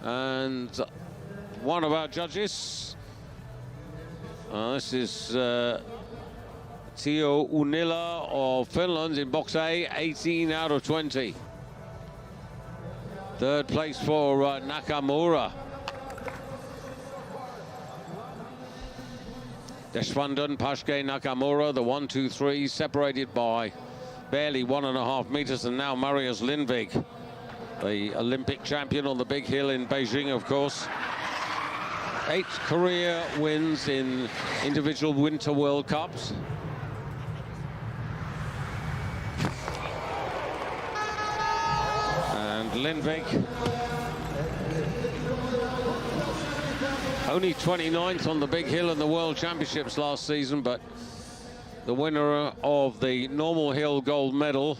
And one of our judges, this is Teo Unila of Finland in box A, 18 out of 20. Third place for Nakamura. Deshvandan, Pashke, Nakamura, the 1, 2, 3, separated by barely 1.5 meters, and now Marius Lindvig, the Olympic champion on the big hill in Beijing, of course. 8 career wins in individual Winter World Cups. And Lindvig, only 29th on the big hill in the World Championships last season, but the winner of the normal hill gold medal.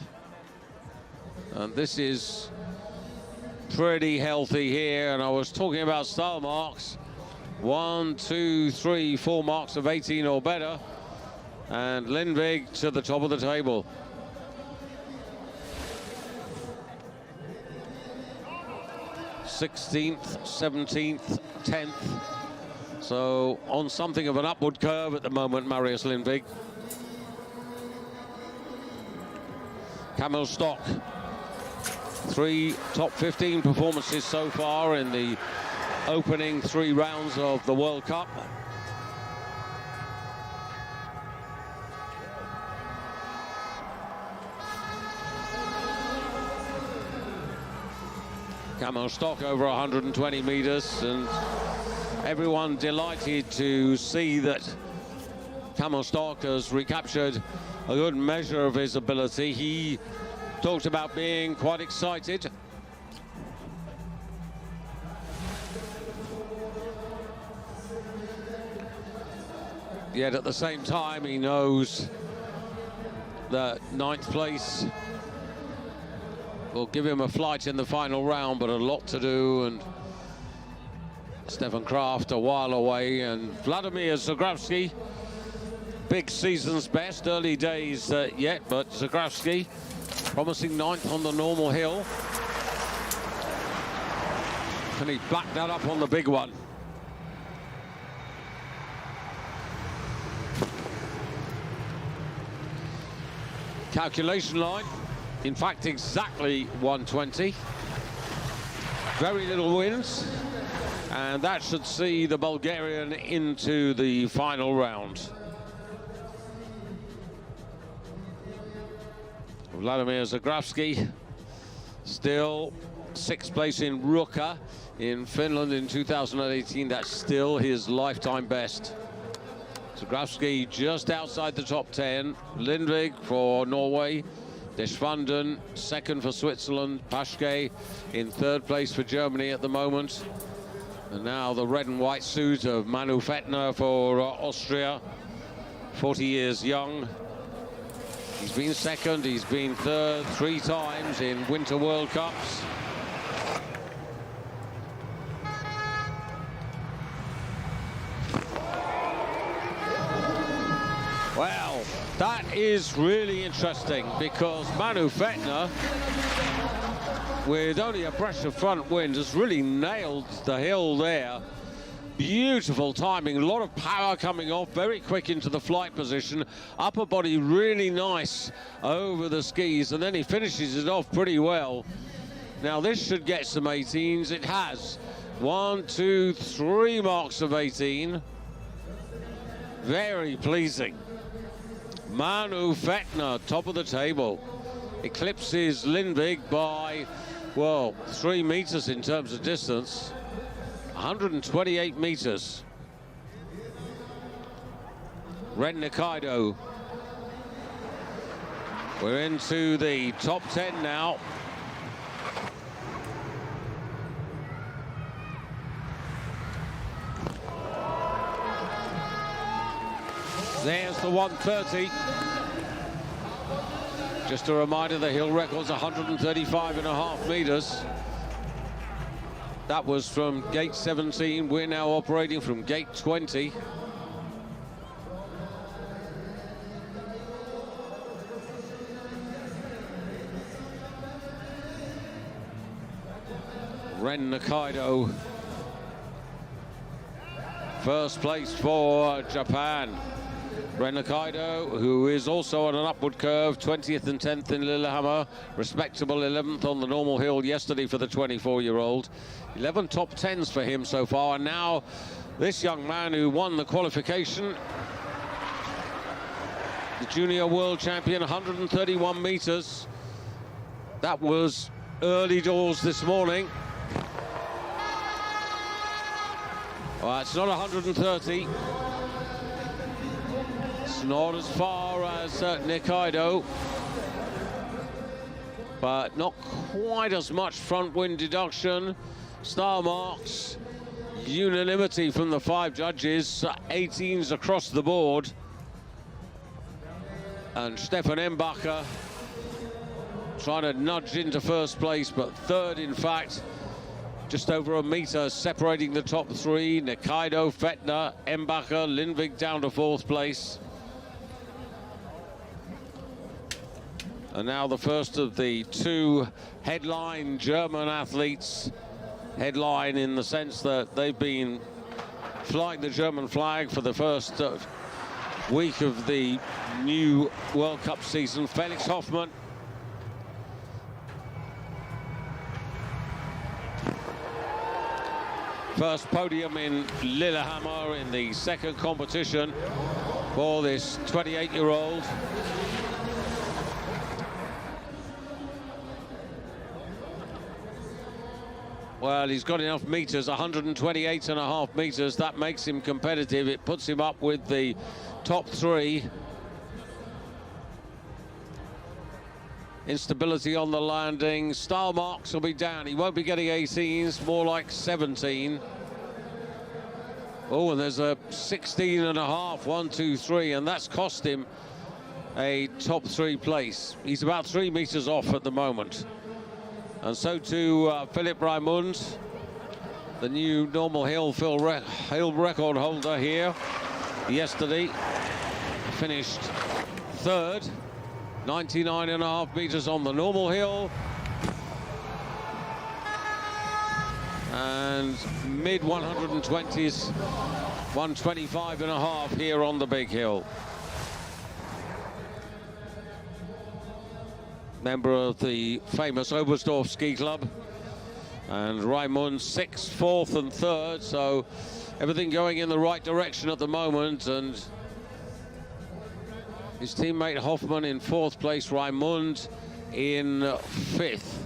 And this is pretty healthy here. And I was talking about style marks. 1, 2, 3, 4 marks of 18 or better. And Lindvig to the top of the table. '16th, 17th, 10th. So on something of an upward curve at the moment, Marius Lindvig. Camel Stock, 3 top 15 performances so far in the opening 3 rounds of the World Cup. Camel Stock over 120 meters, and everyone delighted to see that Camel Stock has recaptured a good measure of his ability. He talked about being quite excited. Yet at the same time, he knows that 9th place will give him a flight in the final round, but a lot to do, and Stefan Kraft a while away, and Vladimir Zagravsky, big season's best, early days yet, but Zagravsky promising 9th on the normal hill. Can he back that up on the big one? Calculation line, in fact, exactly 120. Very little wins, and that should see the Bulgarian into the final round. Vladimir Zagravsky, still 6th place in Ruka in Finland in 2018. That's still his lifetime best. Zagravsky just outside the top 10. Lindvig for Norway. Deshvandan 2nd for Switzerland. Pashke in 3rd place for Germany at the moment. And now the red and white suit of Manu Fettner for Austria. 40 years young. He's been 2nd, he's been 3rd 3 times in Winter World Cups. Well, that is really interesting, because Manu Fettner, with only a breath of front wind, has really nailed the hill there. Beautiful timing, a lot of power coming off, very quick into the flight position. Upper body really nice over the skis, and then he finishes it off pretty well. Now this should get some 18s. It has. 1, 2, 3 marks of 18. Very pleasing. Manu Fettner, top of the table. Eclipses Lindvig by, well, 3 meters in terms of distance. 128 meters. Ren Nikaido. We're into the top 10 now. There's the 130. Just a reminder, the hill record's 135.5 meters. That was from gate 17. We're now operating from gate 20. Ren Nikaido, first place for Japan. Ren Nikaido, who is also on an upward curve, 20th and 10th in Lillehammer, respectable 11th on the normal hill yesterday for the 24-year-old. 11 top 10s for him so far, and now this young man who won the qualification, the junior world champion, 131 meters. That was early doors this morning. Well, it's not 130. It's not as far as Nikaido, but not quite as much front wind deduction. Star marks, unanimity from the 5 judges, 18s across the board. And Stefan Embacher trying to nudge into first place, but third in fact. Just over a meter separating the top 3. Nikaido, Fettner, Embacher, Lindvig down to 4th place. And now the first of the 2 headline German athletes. Headline in the sense that they've been flying the German flag for the first week of the new World Cup season. Felix Hoffmann. First podium in Lillehammer in the second competition for this 28-year-old. Well, he's got enough meters, 128.5 meters. That makes him competitive. It puts him up with the top 3. Instability on the landing. Style marks will be down. He won't be getting 18s, more like 17. Oh, and there's a 16.5, 1, 2, 3, and that's cost him a top 3 place. He's about 3 meters off at the moment. And so too Philipp Raimund, the new normal hill record holder here. Yesterday finished 3rd. 99.5 meters on the normal hill, and mid 120s, 125.5 here on the big hill. Member of the famous Oberstdorf Ski Club, and Raimund 6th, 4th and 3rd, so everything going in the right direction at the moment. And his teammate Hoffmann in 4th place, Raimund in 5th.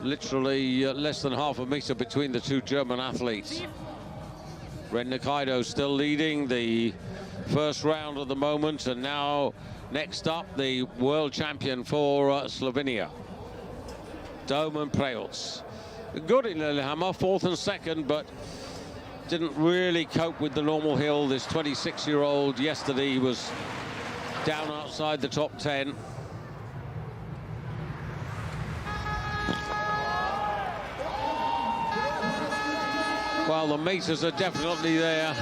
Literally less than half a meter between the 2 German athletes. Ren Nikaido still leading the first round at the moment, and now next up the world champion for Slovenia, Domen Preutz. Good in Lillehammer, 4th and 2nd, but didn't really cope with the normal hill. This 26-year-old yesterday was down outside the top 10. Well, the meters are definitely there.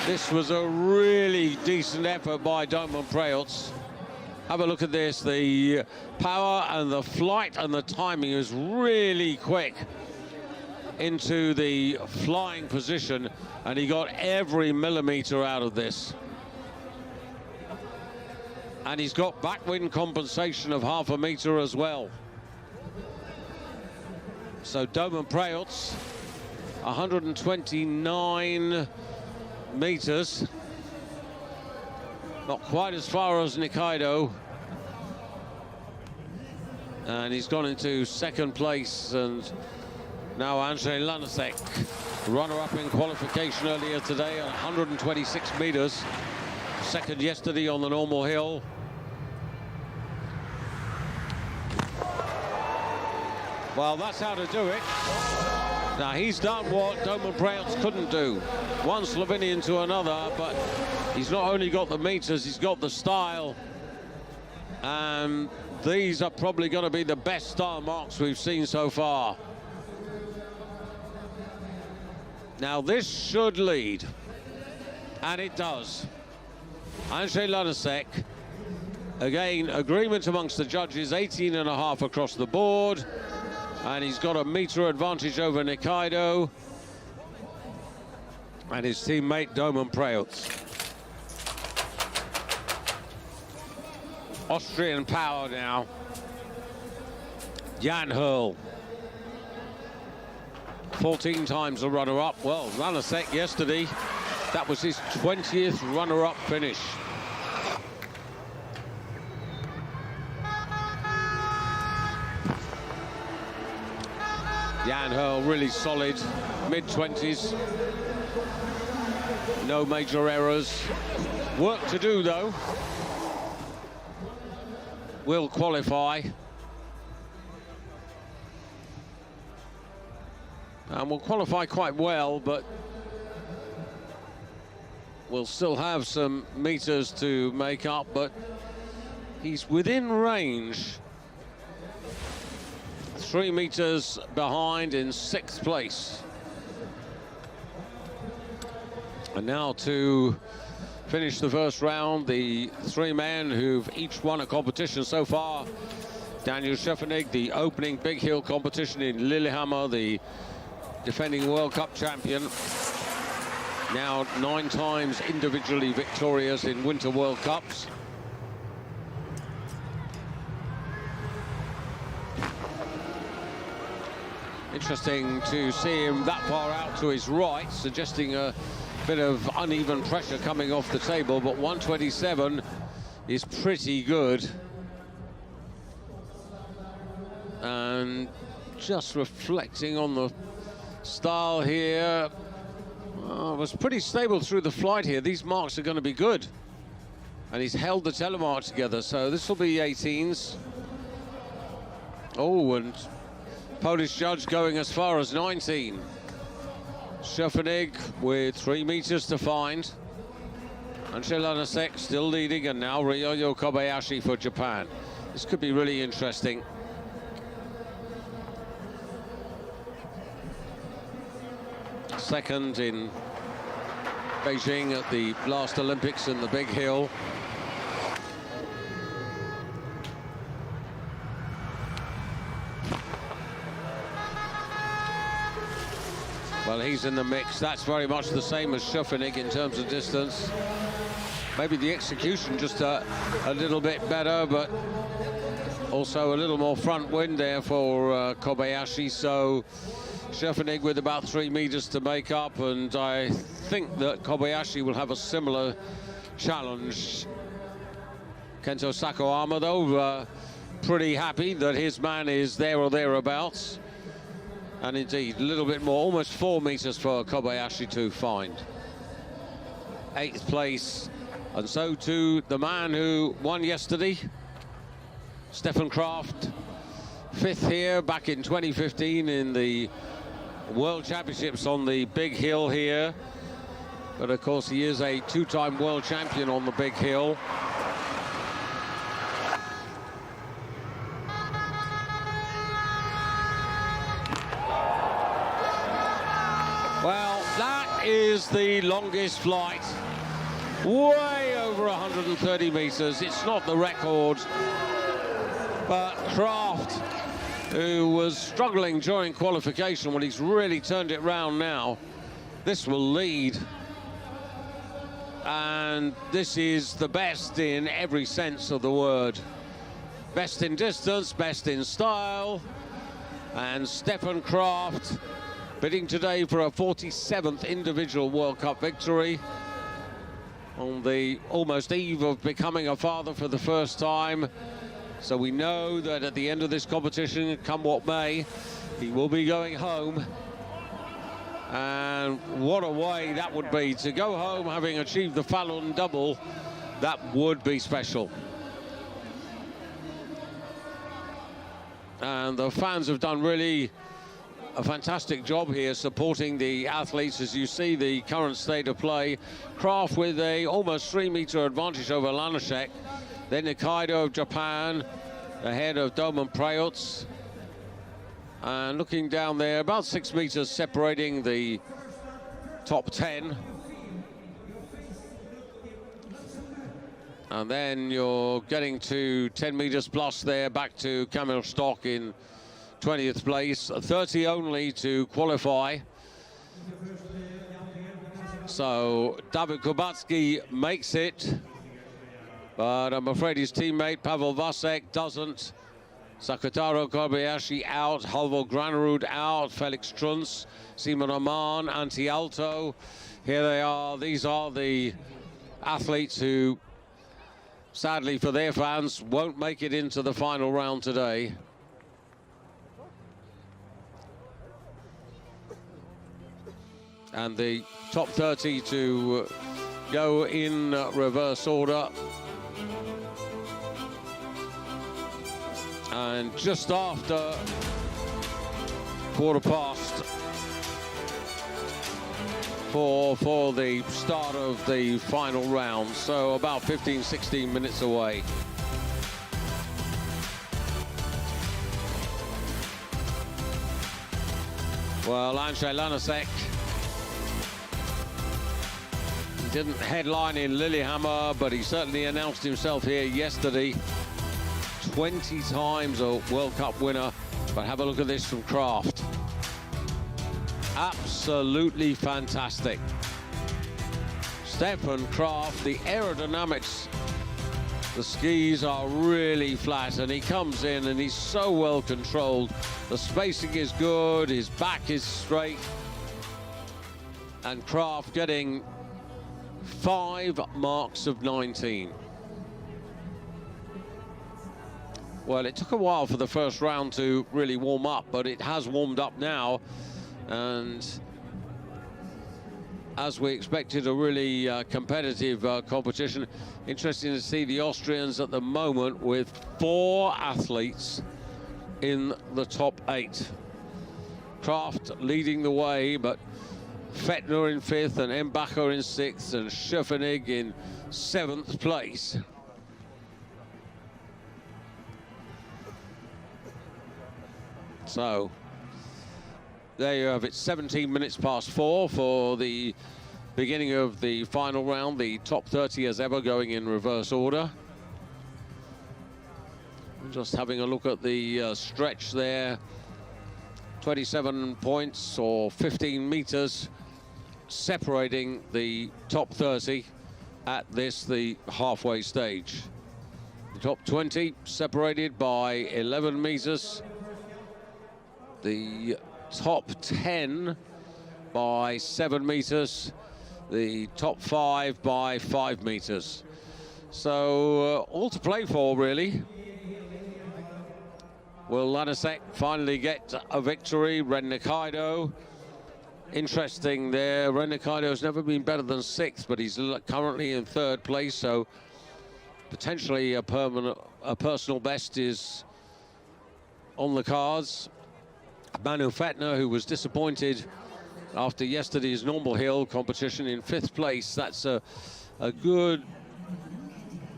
This was a really decent effort by Domen Preutz. Have a look at this. The power and the flight and the timing is really quick. into the flying position, and he got every millimeter out of this. And he's got backwind compensation of half a meter as well. So Domen Preutz, 129 meters. Not quite as far as Nikaido. And he's gone into second place, and now Andrzej Lanasek, runner-up in qualification earlier today at 126 meters. Second yesterday on the normal hill. Well, that's how to do it. Now, he's done what Domen Preutz couldn't do. One Slovenian to another, but he's not only got the meters, he's got the style. And these are probably going to be the best style marks we've seen so far. Now, this should lead. And it does. Andrzej Lanasek. Again, agreement amongst the judges, 18.5 across the board. And he's got a meter advantage over Nikaido and his teammate Domen Preutz. Austrian power now. Jan Hurl. 14 times a runner-up. Well, Lanasek yesterday, that was his 20th runner-up finish. Jan Hurl really solid, mid-20s. No major errors. Work to do, though. Will qualify. And will qualify quite well, but we'll still have some meters to make up, but he's within range. 3 meters behind in 6th place. And now to finish the first round, the 3 men who've each won a competition so far. Daniel Schöffenig, the opening big hill competition in Lillehammer, the defending World Cup champion. Now 9 times individually victorious in Winter World Cups. Interesting to see him that far out to his right, suggesting a bit of uneven pressure coming off the table, but 127 is pretty good. And just reflecting on the style here, was pretty stable through the flight here. These marks are going to be good. And he's held the telemark together, so this will be 18s. Oh, and Polish judge going as far as 19. Schöffenig with 3 meters to find. Andrzej Lanasek still leading, and now Ryoyo Kobayashi for Japan. This could be really interesting. Second in Beijing at the last Olympics in the big hill. Well, he's in the mix. That's very much the same as Schöffenig in terms of distance. Maybe the execution just a little bit better, but also a little more front wind there for Kobayashi. So Schöffenig with about 3 meters to make up, and I think that Kobayashi will have a similar challenge. Kento Sakoyama, though, pretty happy that his man is there or thereabouts. And indeed, a little bit more, almost 4 meters for Kobayashi to find. 8th place, and so to the man who won yesterday, Stefan Kraft. 5th here back in 2015 in the World Championships on the big hill here. But of course, he is a 2-time world champion on the big hill. Well, that is the longest flight. Way over 130 meters. It's not the record, but Kraft who was struggling during qualification. Well, he's really turned it round now. This will lead. And this is the best in every sense of the word. Best in distance, best in style. And Stefan Kraft bidding today for a 47th individual World Cup victory. On the almost eve of becoming a father for the first time. So we know that at the end of this competition, come what may, he will be going home. And what a way that would be to go home having achieved the Falun double. That would be special. And the fans have done really a fantastic job here supporting the athletes. As you see the current state of play, Kraft with a almost 3-meter advantage over Lanashek. Then Nikaido of Japan ahead of Doman Prayuts. And looking down there, about 6 meters separating the top 10. And then you're getting to 10 meters plus there, back to Kamil Stock in 20th place. 30 only to qualify. So David Kubacki makes it, but I'm afraid his teammate Pavel Vasek doesn't. Sakataro Kobayashi out, Halvor Granerud out, Felix Truns, Simon Aman, Antti Aalto. Here they are. These are the athletes who, sadly for their fans, won't make it into the final round today. And the top 30 to go in reverse order. And just after quarter past for the start of the final round, so about 15-16 minutes away. Well, Andrzej Lanasek didn't headline in Lillehammer, but he certainly announced himself here yesterday. 20 times a World Cup winner, but have a look at this from Kraft. Absolutely fantastic. Stefan Kraft, the aerodynamics, the skis are really flat, and he comes in and he's so well controlled. The spacing is good, his back is straight, and Kraft getting 5 marks of 19. Well, it took a while for the first round to really warm up, but it has warmed up now. And as we expected, a really competitive competition. Interesting to see the Austrians at the moment with 4 athletes in the top 8. Kraft leading the way, but Fettner in 5th and Embacher in 6th and Schöffenig in 7th place. So there you have it, 17 minutes past 4 for the beginning of the final round. The top 30 as ever going in reverse order. Just having a look at the stretch there. 27 points or 15 meters separating the top 30 at this, the halfway stage. The top 20 separated by 11 meters. The top 10 by 7 meters. The top 5 by 5 meters. So all to play for, really. Will Lanasek finally get a victory? Ren Nikaido. Interesting there. Ren Nikaido's never been better than 6th, but he's currently in 3rd place, so potentially a personal best is on the cards. Manu Fettner, who was disappointed after yesterday's normal hill competition, in 5th place. That's a good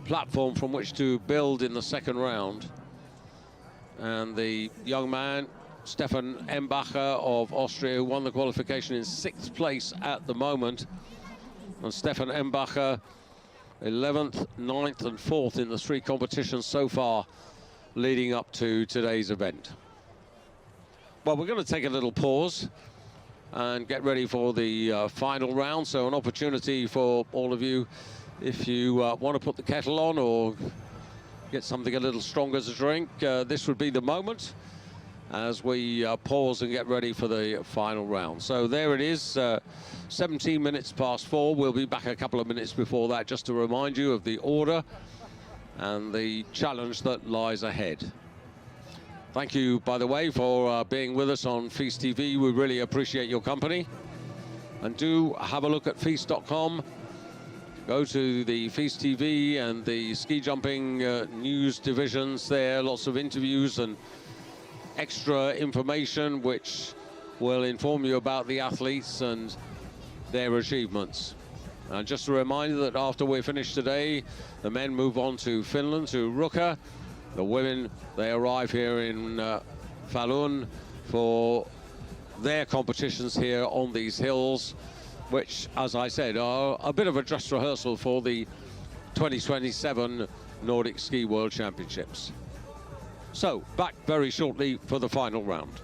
platform from which to build in the second round. And the young man, Stefan Embacher of Austria, who won the qualification in 6th place at the moment. And Stefan Embacher, 11th, 9th and 4th in the 3 competitions so far leading up to today's event. Well, we're going to take a little pause and get ready for the final round. So an opportunity for all of you, if you want to put the kettle on or get something a little stronger to drink, this would be the moment as we pause and get ready for the final round. So there it is, 17 minutes past 4. We'll be back a couple of minutes before that just to remind you of the order and the challenge that lies ahead. Thank you, by the way, for being with us on FIS TV. We really appreciate your company. And do have a look at FIS.com. Go to the FIS TV and the ski jumping news divisions there. Lots of interviews and extra information which will inform you about the athletes and their achievements. And just a reminder that after we're finished today, the men move on to Finland, to Ruka. The women, they arrive here in Falun for their competitions here on these hills, which, as I said, are a bit of a dress rehearsal for the 2027 Nordic Ski World Championships. So, back very shortly for the final round.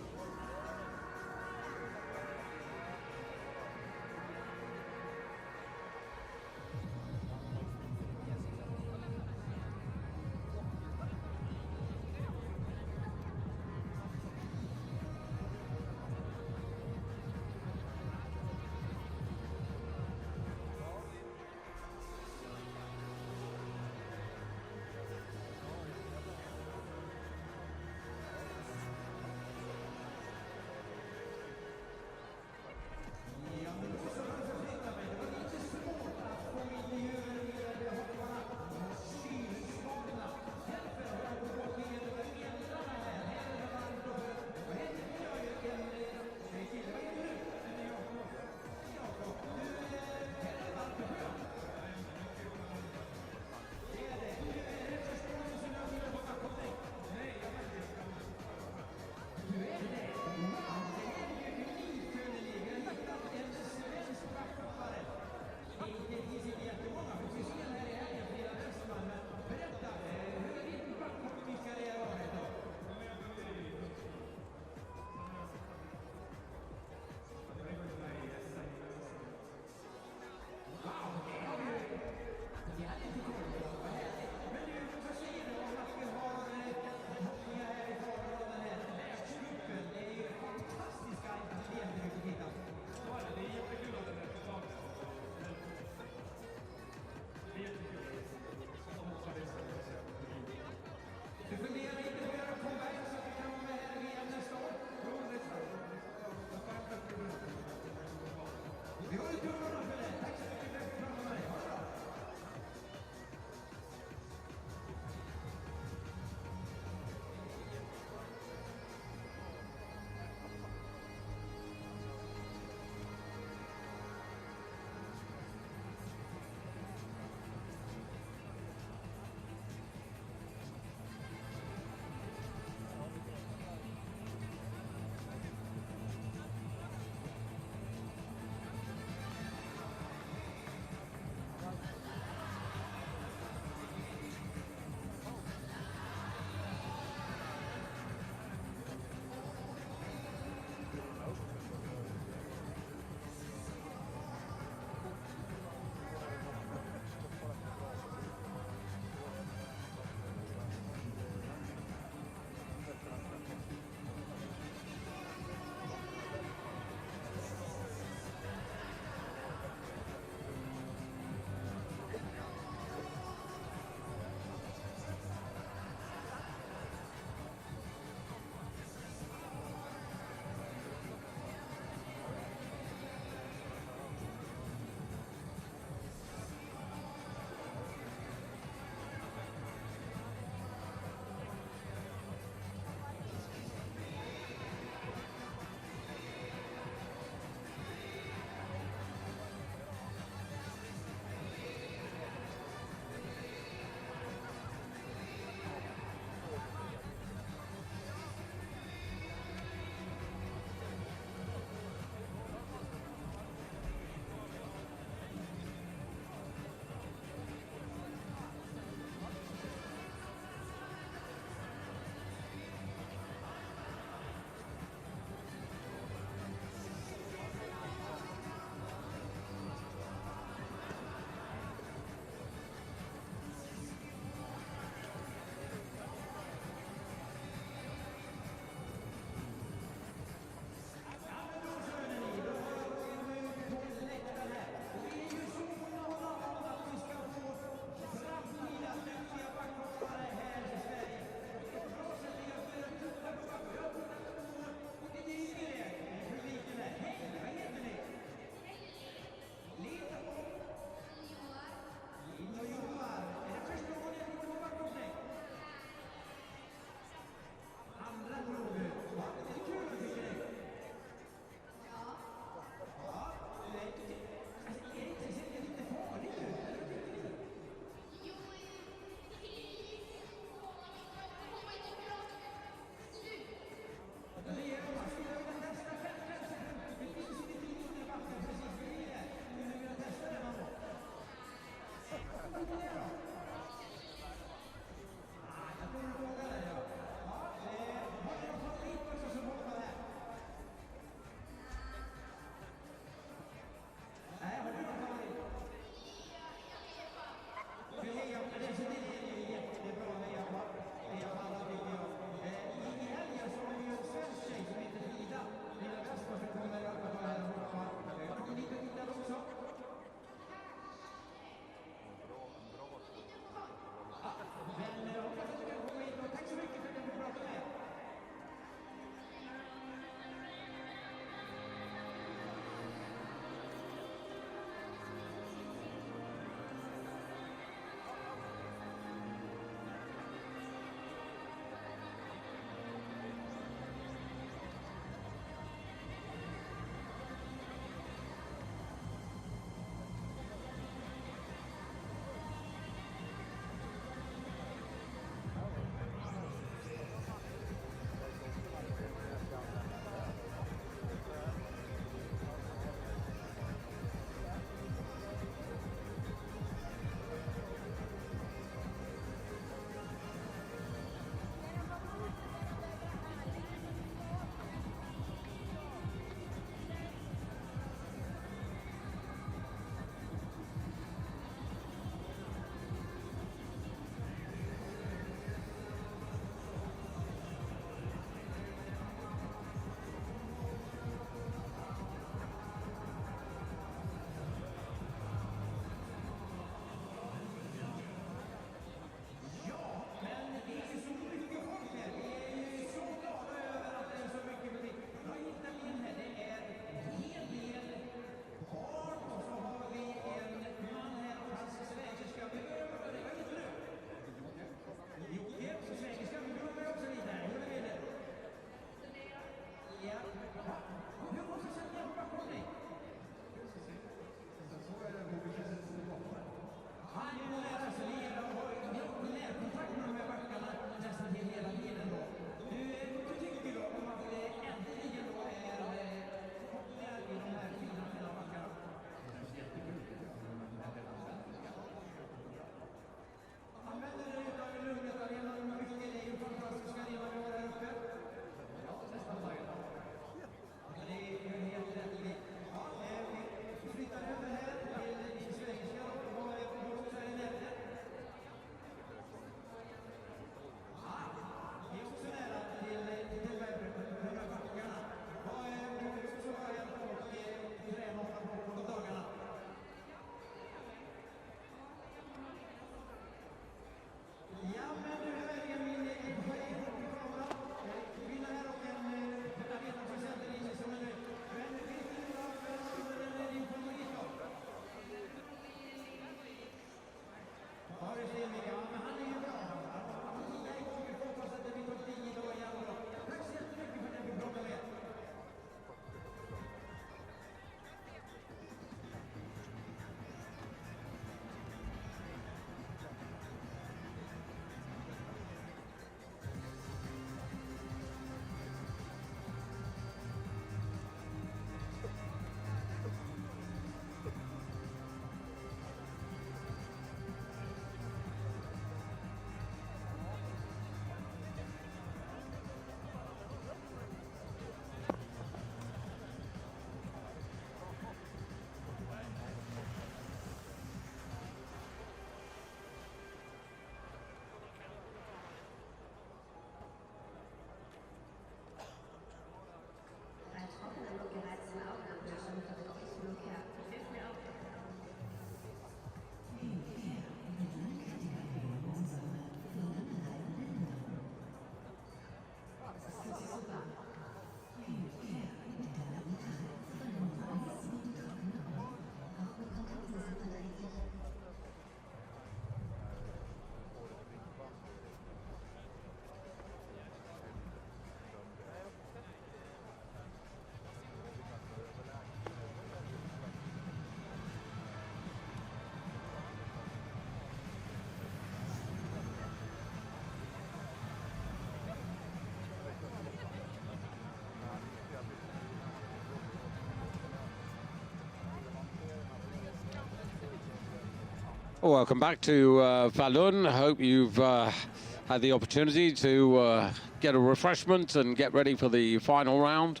Well, welcome back to Falun. I hope you've had the opportunity to get a refreshment and get ready for the final round.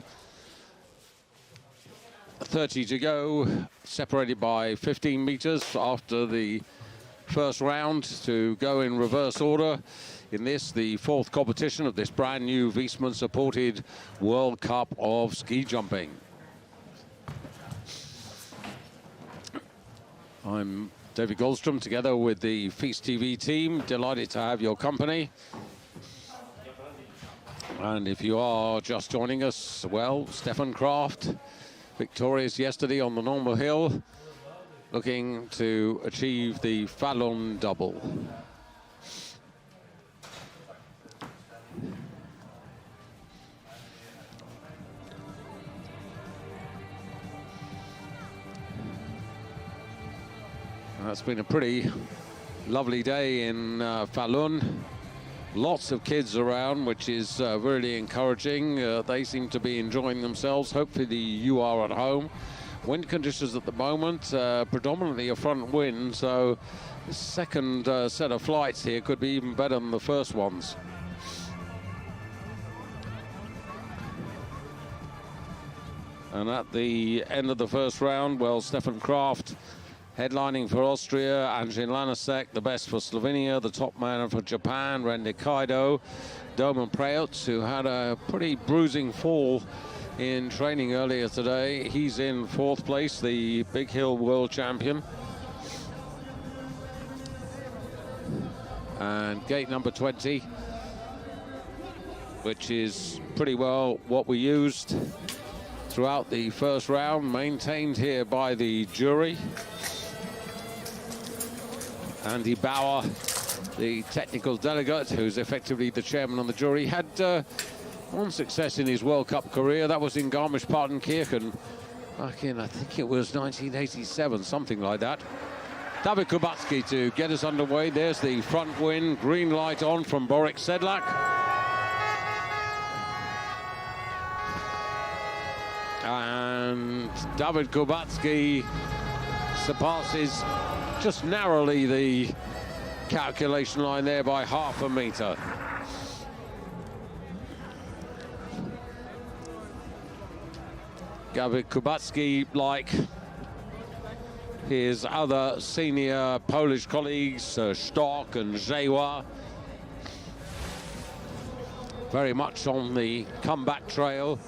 30 to go, separated by 15 meters after the first round to go in reverse order. In this, the fourth competition of this brand new Viessmann supported World Cup of ski jumping. I'm David Goldstrom, together with the FIS TV team. Delighted to have your company. And if you are just joining us, well, Stefan Kraft, victorious yesterday on the normal hill, looking to achieve the Falun double. It's been a pretty lovely day in Falun. Lots of kids around, which is really encouraging. They seem to be enjoying themselves. Hopefully you are at home. Wind conditions at the moment, predominantly a front wind, so the second set of flights here could be even better than the first ones. And at the end of the first round, well, Stefan Kraft headlining for Austria, Andrzej Lanasek, the best for Slovenia, the top man for Japan, Randy Kaido, Domen Preutz, who had a pretty bruising fall in training earlier today. He's in fourth place, the big hill world champion. And gate number 20, which is pretty well what we used throughout the first round, maintained here by the jury. Andy Bauer, the technical delegate, who's effectively the chairman on the jury, had one success in his World Cup career. That was in Garmisch-Partenkirchen back in, I think it was 1987, something like that. David Kubacki to get us underway. There's the front wind, green light on from Borek Sedlak. And David Kubacki surpasses just narrowly the calculation line there by half a meter. David Kubacki, like his other senior Polish colleagues, Stock and Zewa, very much on the comeback trail.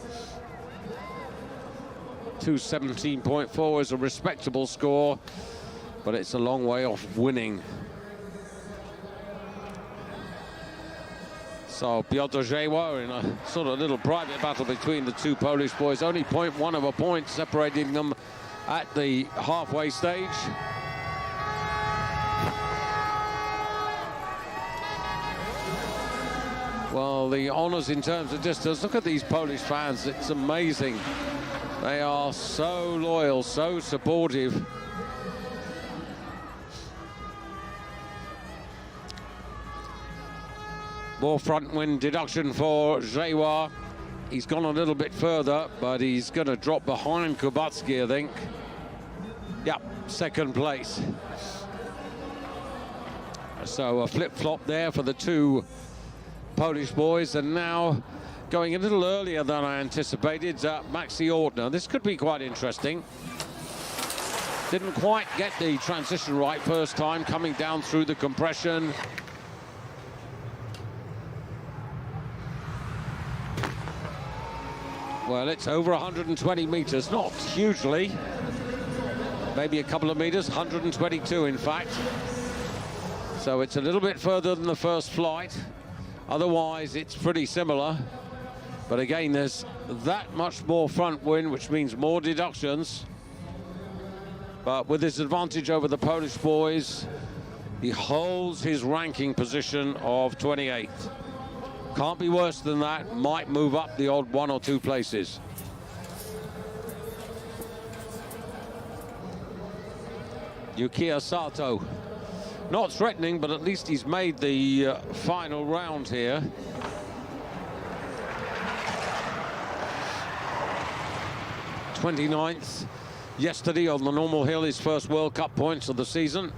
2:17.4 is a respectable score, but it's a long way off winning. So Piotr Zewa in a sort of little private battle between the two Polish boys. Only 0.1 of a point separating them at the halfway stage. Well, the honours in terms of distance, look at these Polish fans, it's amazing. They are so loyal, so supportive. More front wind deduction for Zewa. He's gone a little bit further, but he's going to drop behind Kubacki, I think. Yep, second place. So a flip-flop there for the two Polish boys, and now going a little earlier than I anticipated, Maxi Ortner. This could be quite interesting. Didn't quite get the transition right first time, coming down through the compression. Well, it's over 120 meters, not hugely. Maybe a couple of meters, 122 in fact. So it's a little bit further than the first flight. Otherwise, it's pretty similar. But again, there's that much more front wind, which means more deductions. But with his advantage over the Polish boys, he holds his ranking position of 28th. Can't be worse than that, might move up the odd 1 or 2 places. Yukiya Sato, not threatening, but at least he's made the final round here. '29th yesterday on the normal hill, his first World Cup points of the season.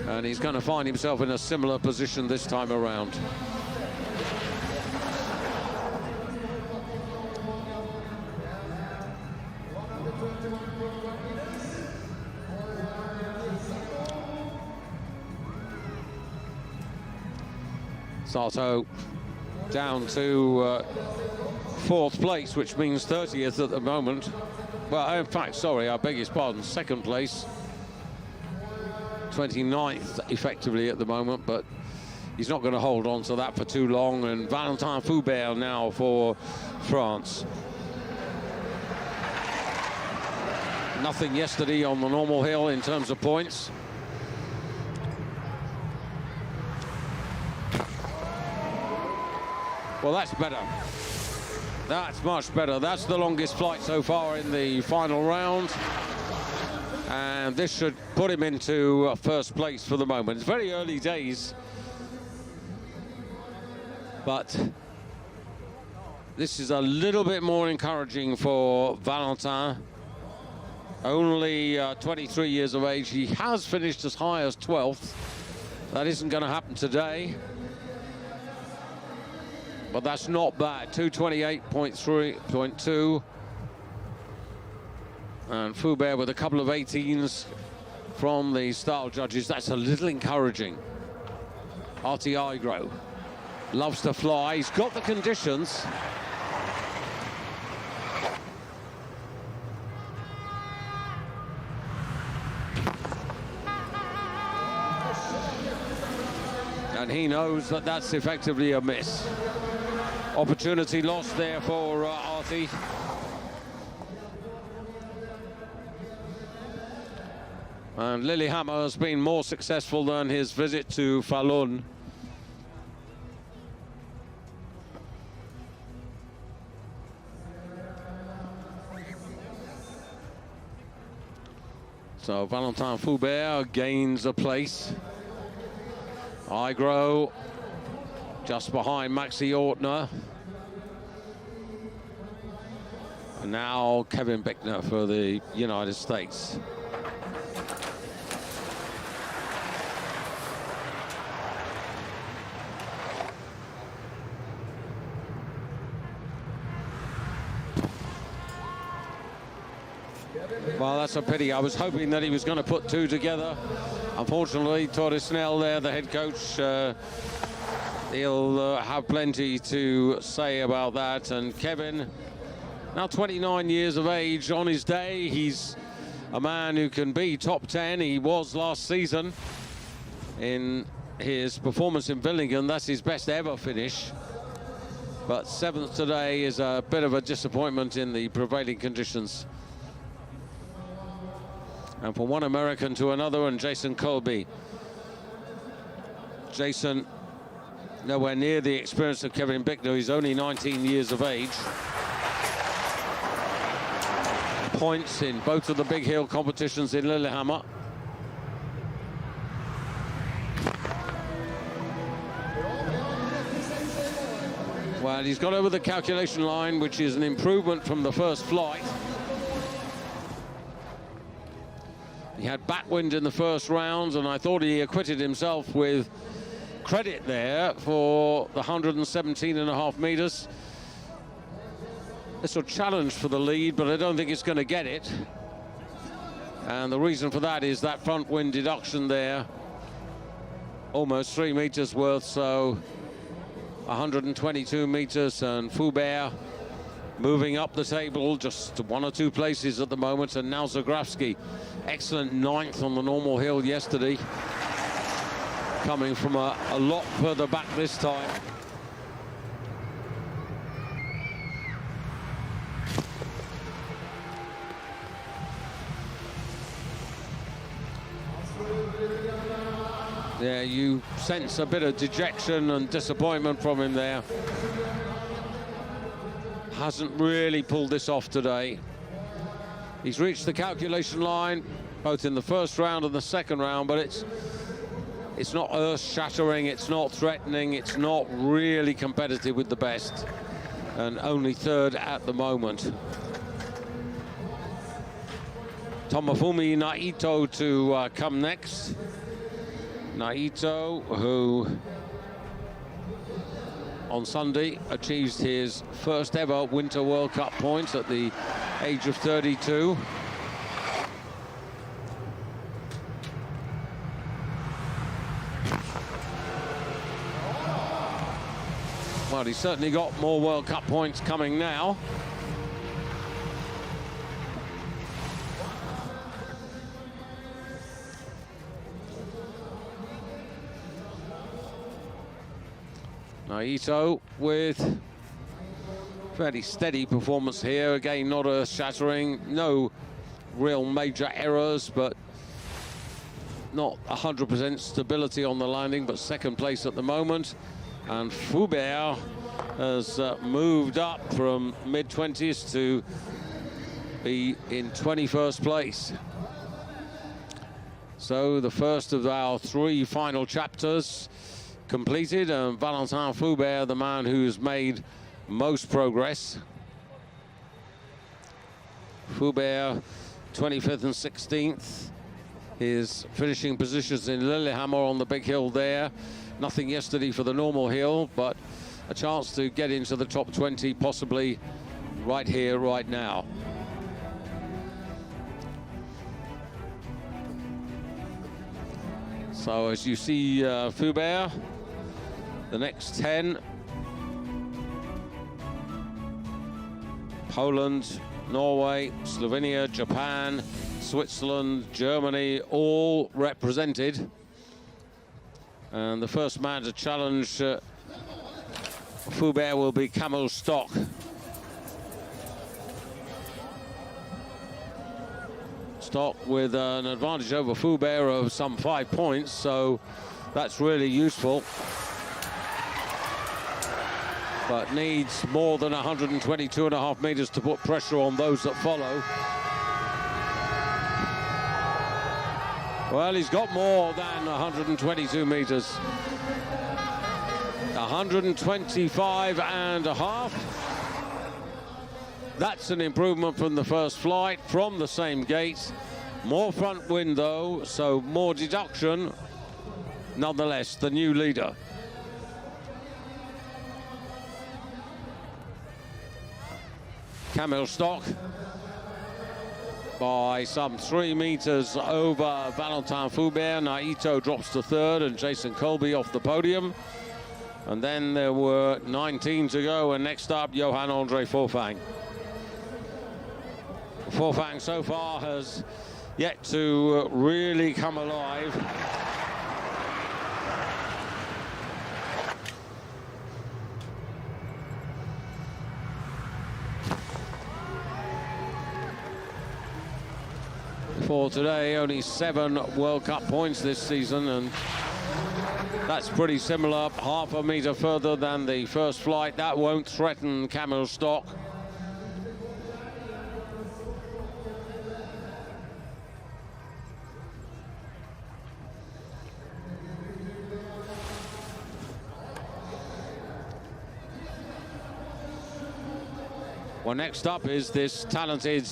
And he's going to find himself in a similar position this time around. Salto down to 4th place, which means 30th at the moment. Well, in fact, sorry, I beg his pardon, 2nd place. 29th effectively at the moment, but he's not going to hold on to that for too long. And Valentin Foubert now for France. Nothing yesterday on the normal hill in terms of points. Well, that's better. That's much better. That's the longest flight so far in the final round. And this should put him into 1st place for the moment. It's very early days. But this is a little bit more encouraging for Valentin. Only 23 years of age. He has finished as high as 12th. That isn't going to happen today. But that's not bad. 228.3.2. And Foubert with a couple of 18s from the style judges. That's a little encouraging. Artie Igro loves to fly. He's got the conditions. And he knows that that's effectively a miss. Opportunity lost there for Artie. And Lillehammer has been more successful than his visit to Falun. So Valentin Foubert gains a place. Igro just behind Maxi Ortner. And now Kevin Bickner for the United States. Well, that's a pity. I was hoping that he was going to put 2 together. Unfortunately, Tore Snell there, the head coach, he'll have plenty to say about that. And Kevin, now 29 years of age, on his day, he's a man who can be top 10. He was last season in his performance in Villingen. That's his best ever finish. But 7th today is a bit of a disappointment in the prevailing conditions. And from one American to another, and Jason Colby. Jason, nowhere near the experience of Kevin Bickner. He's only 19 years of age. Points in both of the big hill competitions in Lillehammer. Well, he's got over the calculation line, which is an improvement from the first flight. He had backwind in the first round, and I thought he acquitted himself with credit there for the 117.5 meters. It's a challenge for the lead, but I don't think it's going to get it. And the reason for that is that front wind deduction there. Almost 3 meters worth, so 122 meters, and Foubert moving up the table, just 1 or 2 places at the moment. And now Zagrawski, excellent 9th on the normal hill yesterday, coming from a lot further back this time. Yeah, you sense a bit of dejection and disappointment from him there. Hasn't really pulled this off today. He's reached the calculation line, both in the first round and the second round, but it's not earth-shattering, it's not threatening, it's not really competitive with the best, and only 3rd at the moment. Tomofumi Naito to come next. Naito, who on Sunday achieves his first ever Winter World Cup points at the age of 32. Well, he's certainly got more World Cup points coming now. Naito with fairly steady performance here. Again, not earth-shattering, no real major errors, but not 100% stability on the landing, but second place at the moment. And Foubert has moved up from mid-20s to be in 21st place. So the first of our 3 final chapters completed, and Valentin Foubert, the man who's made most progress. Foubert, 25th and 16th. His finishing positions in Lillehammer on the big hill there. Nothing yesterday for the normal hill, but a chance to get into the top 20, possibly right here, right now. So as you see, Foubert, the next 10, Poland, Norway, Slovenia, Japan, Switzerland, Germany, all represented. And the first man to challenge Foubert will be Camille Stock. Stock with an advantage over Foubert of some 5 points, so that's really useful. But needs more than 122.5 meters to put pressure on those that follow. Well, he's got more than 122 meters. 125.5. That's an improvement from the first flight, from the same gate. More front wind though, so more deduction. Nonetheless, the new leader. Camille Stock by some 3 meters over Valentin Foubert. Naito drops to 3rd and Jason Colby off the podium. And then there were 19 to go, and next up, Johan-Andre Forfang. Forfang so far has yet to really come alive. For today, only 7 World Cup points this season, and that's pretty similar, half a meter further than the first flight. That won't threaten Camille Stock. Well, next up is this talented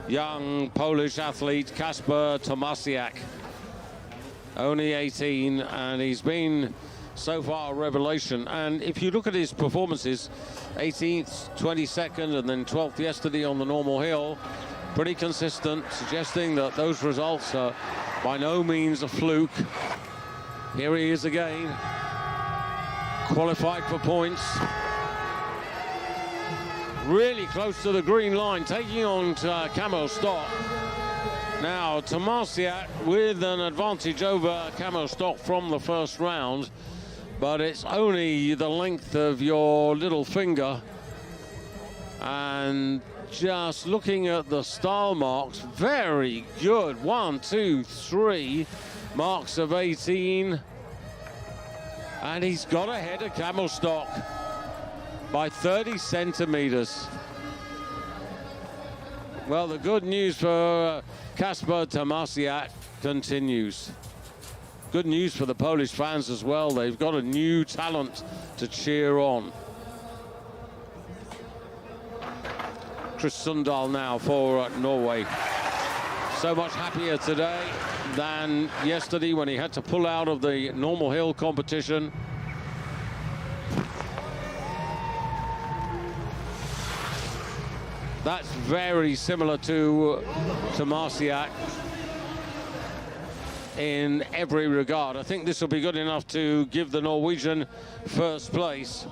young Polish athlete, Kasper Tomasiak. Only 18, and he's been so far a revelation. And if you look at his performances, 18th, 22nd, and then 12th yesterday on the normal hill, pretty consistent, suggesting that those results are by no means a fluke. Here he is again, qualified for points. Really close to the green line, taking on Camille Stock. Now, Tomasiak with an advantage over Camille Stock from the first round, but it's only the length of your little finger. And just looking at the style marks, very good. 1, 2, 3 marks of 18. And he's got ahead of Camille Stock by 30 centimeters. Well, the good news for Kasper Tomasiak continues. Good news for the Polish fans as well. They've got a new talent to cheer on. Chris Sundal now for Norway. so much happier today than yesterday when he had to pull out of the normal hill competition. That's very similar to Marciak in every regard. I think this will be good enough to give the Norwegian first place.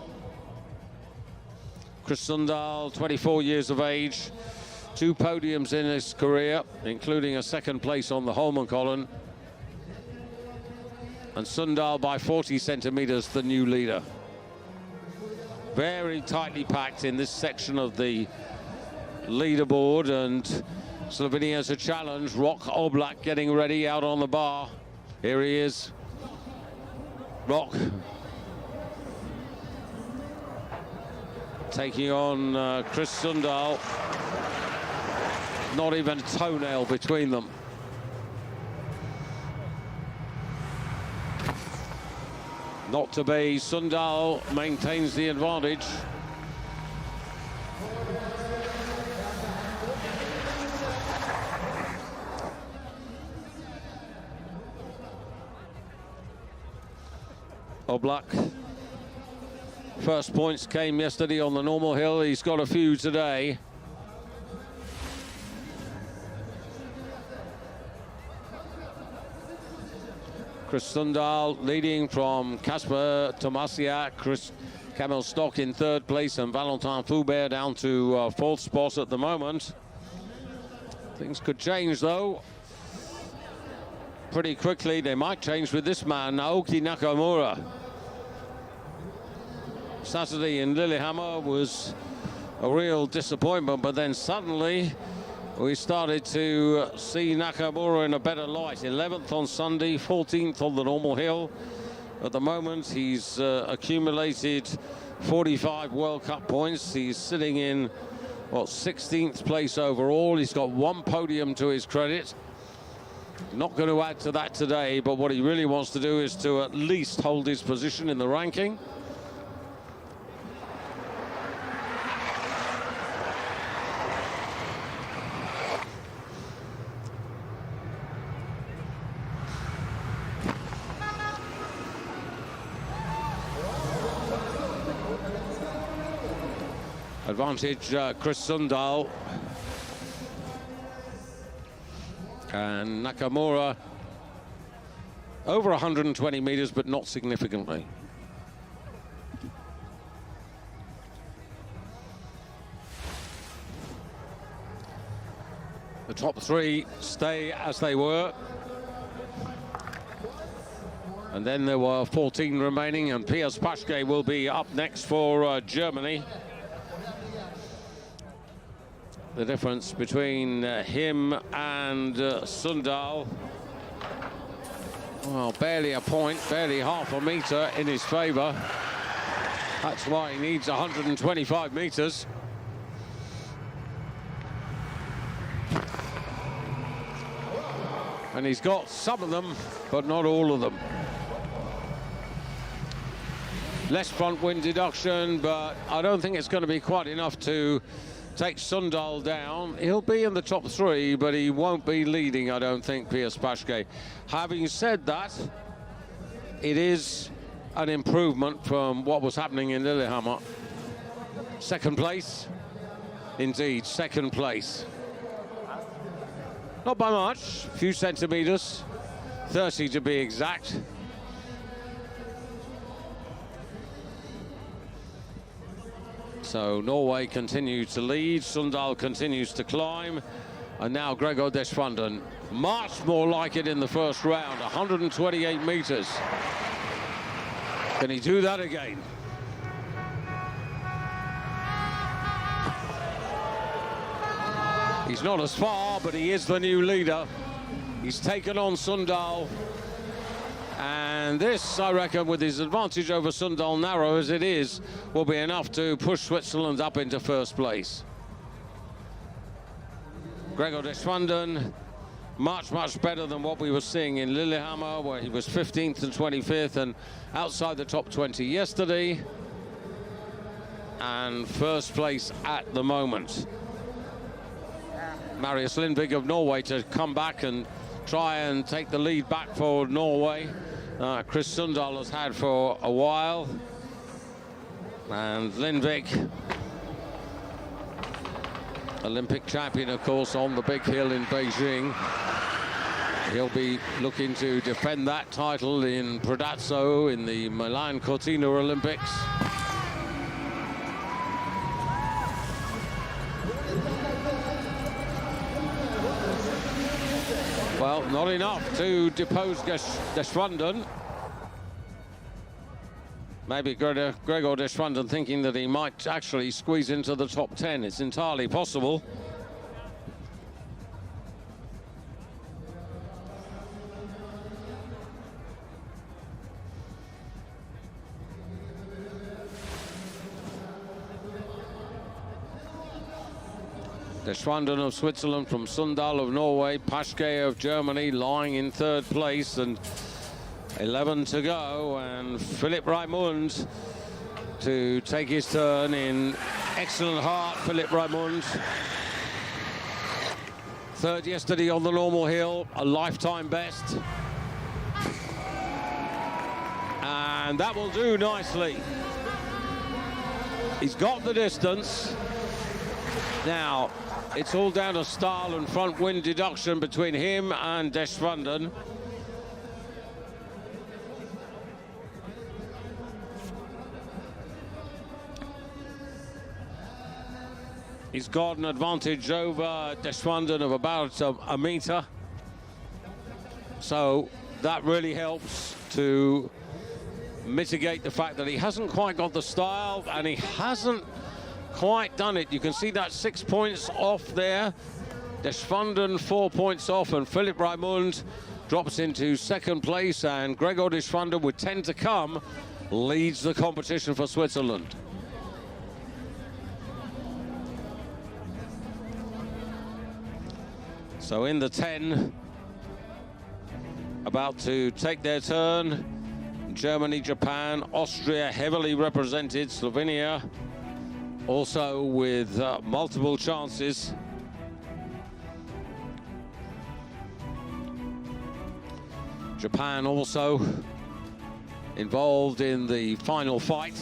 Chris Sundal, 24 years of age, 2 podiums in his career, including a second place on the Holmenkollen. And Sundal, by 40 centimeters, the new leader. Very tightly packed in this section of the leaderboard, and Slovenia's a challenge. Rok Oblak getting ready out on the bar. Here he is. Rok taking on Chris Sundal. Not even a toenail between them. Not to be. Sundal maintains the advantage. Oblak. First points came yesterday on the normal hill. He's got a few today. Chris Sundal leading from Kasper Tomasiak, Kamil Stock in third place, and Valentin Foubert down to fourth spot at the moment. Things could change though pretty quickly. They might change with this man, Naoki Nakamura. Saturday in Lillehammer was a real disappointment, but then suddenly we started to see Nakamura in a better light. 11th on Sunday, 14th on the normal hill. At the moment, he's accumulated 45 World Cup points. He's sitting in, what, 16th place overall. He's got 1 podium to his credit. Not going to add to that today, but what he really wants to do is to at least hold his position in the ranking. Advantage, Chris Sundal. And Nakamura over 120 meters, but not significantly. The top 3 stay as they were. And then there were 14 remaining, and Piers Paschke will be up next for Germany. The difference between him and Sundal, well, barely a point, barely half a meter in his favor. That's why he needs 125 meters. And he's got some of them, but not all of them. Less front wind deduction, but I don't think it's going to be quite enough to take Sundal down. He'll be in the top 3, but he won't be leading, I don't think, Piers Paschke. Having said that, it is an improvement from what was happening in Lillehammer. Second place, indeed, second place. Not by much, a few centimeters, 30 to be exact. So Norway continues to lead, Sundal continues to climb, and now Gregor Deschwanden. Much more like it in the first round, 128 meters. Can he do that again? He's not as far, but he is the new leader. He's taken on Sundal. And this, I reckon, with his advantage over Sundal, narrow as it is, will be enough to push Switzerland up into first place. Gregor Deschwanden, much, much better than what we were seeing in Lillehammer, where he was 15th and 25th and outside the top 20 yesterday. And first place at the moment. Marius Lindvig of Norway to come back and try and take the lead back for Norway. Chris Sundal has had for a while. And Lindvig, Olympic champion, of course, on the big hill in Beijing. He'll be looking to defend that title in Predazzo in the Milan Cortina Olympics. Well, not enough to depose Deschwanden. Maybe Gregor Deschwanden thinking that he might actually squeeze into the top 10. It's entirely possible. Deschwanden of Switzerland from Sundal of Norway, Paschke of Germany lying in third place, and 11 to go, and Philipp Raimund to take his turn in excellent heart. Philipp Raimund, third yesterday on the normal hill, a lifetime best. And that will do nicely. He's got the distance. Now, it's all down to style and front wind deduction between him and Deschwanden. He's got an advantage over Deschwanden of about a meter. So that really helps to mitigate the fact that he hasn't quite got the style and he hasn't quite done it. You can see that 6 points off there. Deschwanden 4 points off, and Philipp Raimund drops into second place, and Gregor Deschwanden with 10 to come leads the competition for Switzerland. So in the 10, about to take their turn, Germany, Japan, Austria heavily represented, Slovenia also with multiple chances. Japan also involved in the final fight.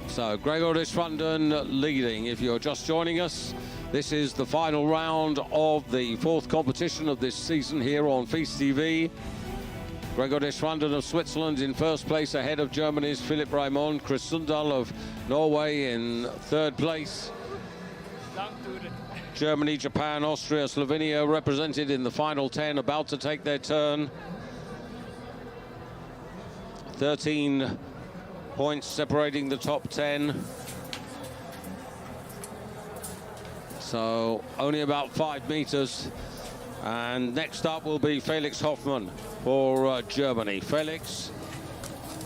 So Gregor Deschwanden leading. If you're just joining us, this is the final round of the fourth competition of this season here on FIS TV. Gregor Deschwanden of Switzerland in first place, ahead of Germany's Philipp Raimund. Chris Sundal of Norway in third place. Germany, Japan, Austria, Slovenia represented in the final 10, about to take their turn. 13 points separating the top 10. So only about 5 meters. And next up will be Felix Hoffmann for Germany. Felix,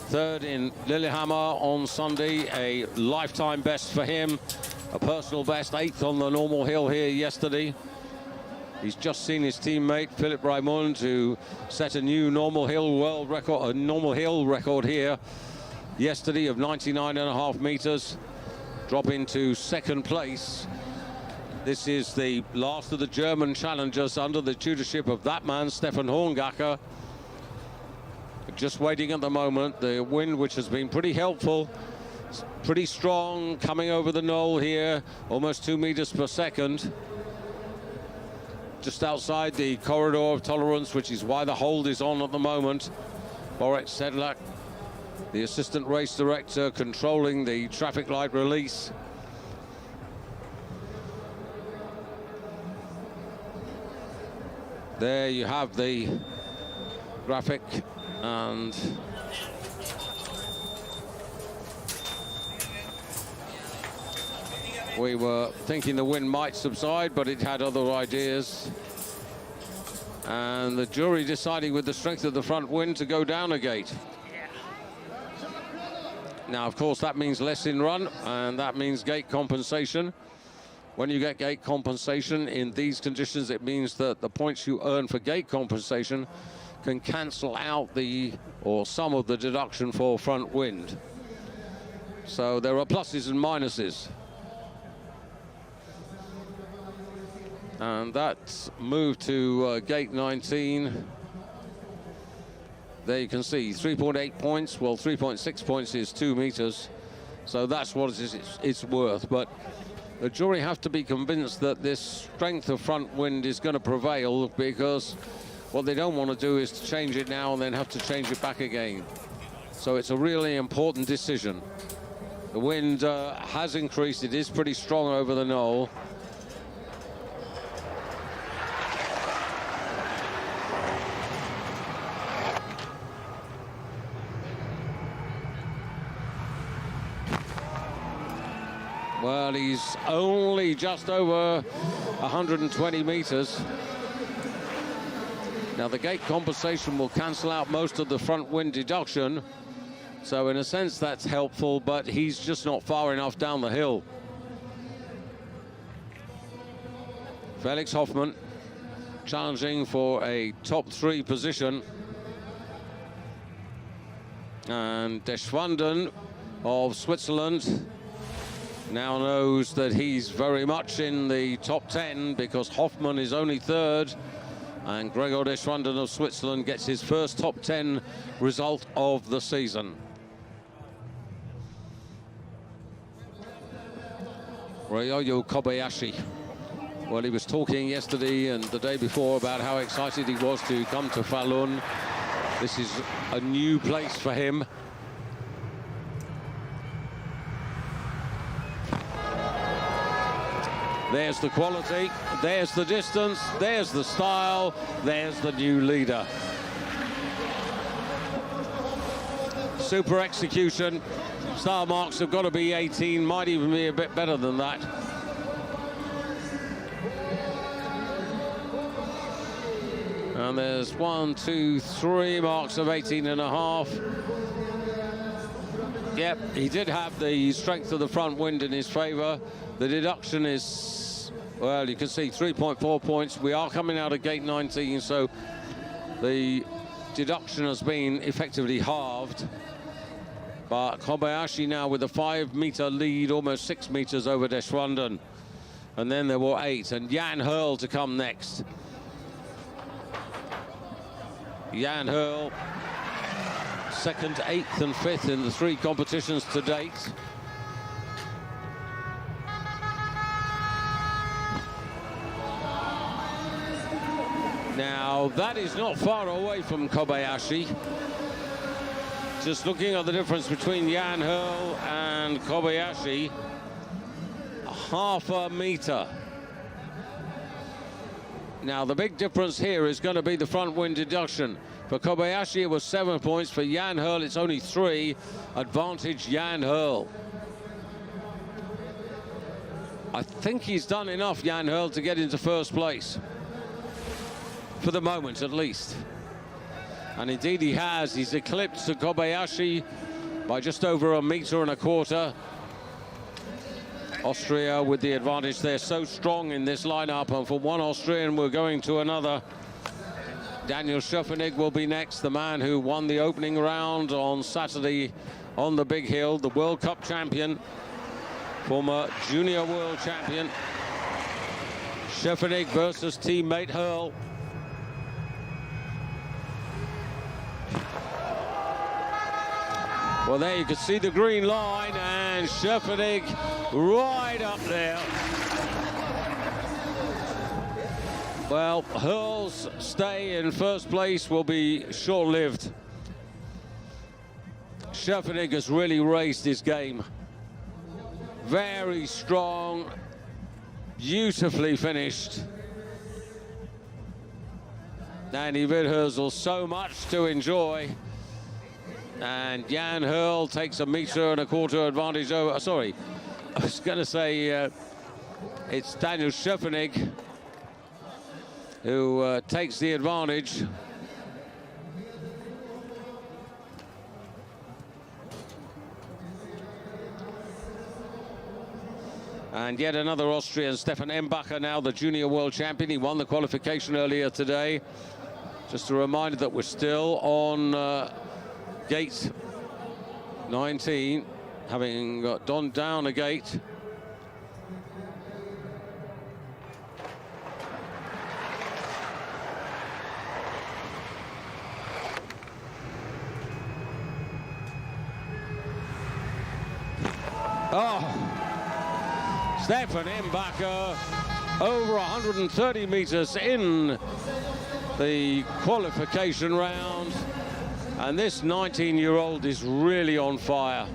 third in Lillehammer on Sunday, a lifetime best for him. A personal best, 8th on the normal hill here yesterday. He's just seen his teammate Philipp Raimund to set a new normal hill world record, a normal hill record here yesterday of 99.5 meters, drop into second place. This is the last of the German challengers under the tutorship of that man, Stefan Horngacher. Just waiting at the moment. The wind, which has been pretty helpful, pretty strong, coming over the knoll here, almost 2 meters per second. Just outside the corridor of tolerance, which is why the hold is on at the moment. Borek Sedlak, the assistant race director, controlling the traffic light release. There you have the graphic, and we were thinking the wind might subside, but it had other ideas. And the jury deciding with the strength of the front wind to go down a gate. Now, of course, that means less in run, and that means gate compensation. When you get gate compensation in these conditions, it means that the points you earn for gate compensation can cancel out the, or some of the deduction for front wind. So there are pluses and minuses. And that's moved to gate 19. There you can see 3.8 points. Well, 3.6 points is 2 meters. So that's what it's worth. But the jury have to be convinced that this strength of front wind is going to prevail, because what they don't want to do is to change it now and then have to change it back again. So it's a really important decision. The wind has increased. It is pretty strong over the knoll. Well, he's only just over 120 meters. Now, the gate compensation will cancel out most of the front wind deduction. So, in a sense, that's helpful, but he's just not far enough down the hill. Felix Hoffmann challenging for a top 3 position. And Deschwanden of Switzerland now knows that he's very much in the top 10, because Hoffmann is only 3rd, and Gregor Deschwanden of Switzerland gets his first top 10 result of the season. Ryoyo Kobayashi. Well, he was talking yesterday and the day before about how excited he was to come to Falun. This is a new place for him. There's the quality, there's the distance, there's the style, there's the new leader. Super execution. Star marks have got to be 18, might even be a bit better than that. And there's 1, 2, 3 marks of 18.5. Yep, he did have the strength of the front wind in his favor. The deduction is, well, you can see 3.4 points. We are coming out of gate 19, so the deduction has been effectively halved. But Kobayashi now with a 5-meter lead, almost 6 meters over Deschwanden. And then there were 8, and Jan Hurl to come next. Jan Hurl, 2nd, 8th and 5th in the 3 competitions to date. Now, that is not far away from Kobayashi. Just looking at the difference between Jan Hurl and Kobayashi, 0.5 meter. Now, the big difference here is going to be the front wind deduction. For Kobayashi, it was 7 points. For Jan Hurl, it's only 3. Advantage Jan Hurl. I think he's done enough, Jan Hurl, to get into first place. For the moment, at least. And indeed he has. He's eclipsed Kobayashi by just over 1.25 meters. Austria with the advantage. They're so strong in this lineup, and for one Austrian, we're going to another. Daniel Schöffenig will be next, the man who won the opening round on Saturday on the big hill, the World Cup champion, former junior world champion. Schöffenig versus teammate Hurl. Well, there you can see the green line, and Schöffenig right up there. Well, Hurl's stay in first place will be short-lived. Schöffenig has really raised his game. Very strong, beautifully finished. Danny Widhersel, so much to enjoy. And Jan Hurl takes 1.25 meters advantage over, sorry, I was going to say it's Daniel Schöffenig who takes the advantage. And yet another Austrian, Stefan Embacher, now the junior world champion. He won the qualification earlier today. Just a reminder that we're still on gate 19, having gone down a gate. Oh, Stefan Embacher over 130 meters in the qualification round. And this 19-year-old is really on fire.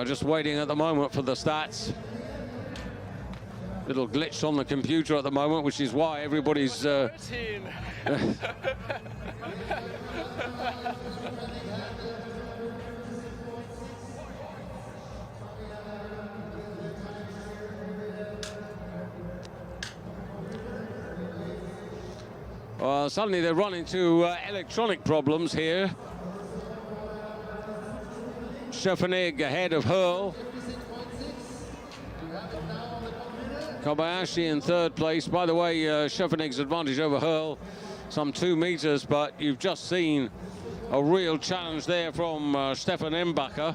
Just waiting at the moment for the stats. Little glitch on the computer at the moment, which is why everybody's... Suddenly they run into electronic problems here. Schöffenig ahead of Hurl. Kobayashi in third place. By the way, Schöffenig's advantage over Hurl, some 2 meters, but you've just seen a real challenge there from Stefan Embacher.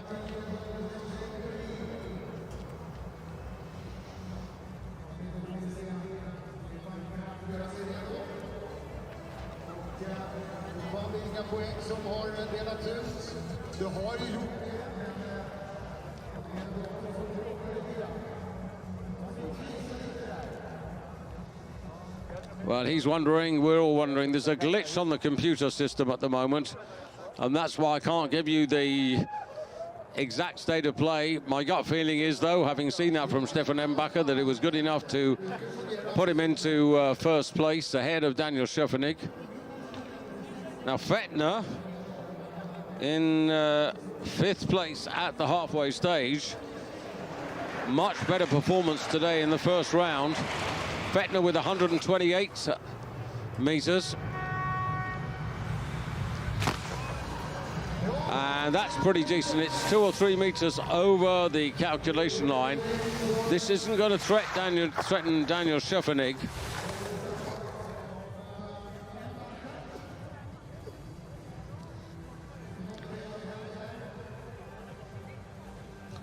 Well, he's wondering, we're all wondering, there's a glitch on the computer system at the moment, and that's why I can't give you the exact state of play. My gut feeling is, though, having seen that from Stefan Embacher, that it was good enough to put him into first place ahead of Daniel Schöffenig. Now, Fettner in 5th place at the halfway stage. Much better performance today in the first round. Fettner with 128 meters. And that's pretty decent. It's 2 or 3 meters over the calculation line. This isn't going to threaten Daniel Schöffenig.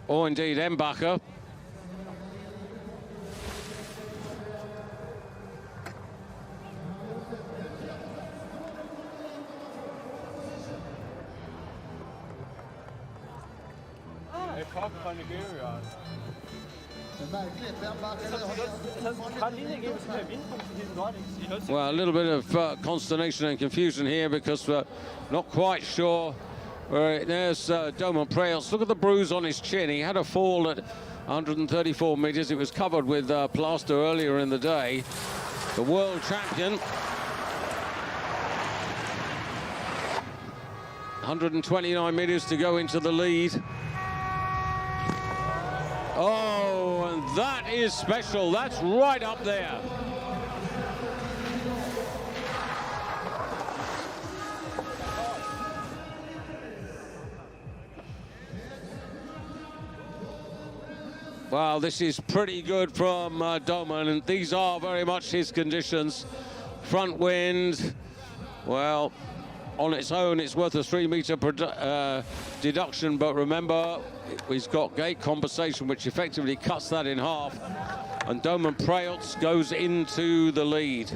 Or indeed Embacher. Well, a little bit of consternation and confusion here because we're not quite sure. There's Domen Preelts. Look at the bruise on his chin. He had a fall at 134 meters. It was covered with plaster earlier in the day. The world champion. 129 meters to go into the lead. Oh, and that is special. That's right up there. Well, this is pretty good from Domen, and these are very much his conditions. Front wind, well, on its own, it's worth a 3-meter deduction, but remember, he's got gate compensation, which effectively cuts that in half, and Domen Preelts goes into the lead.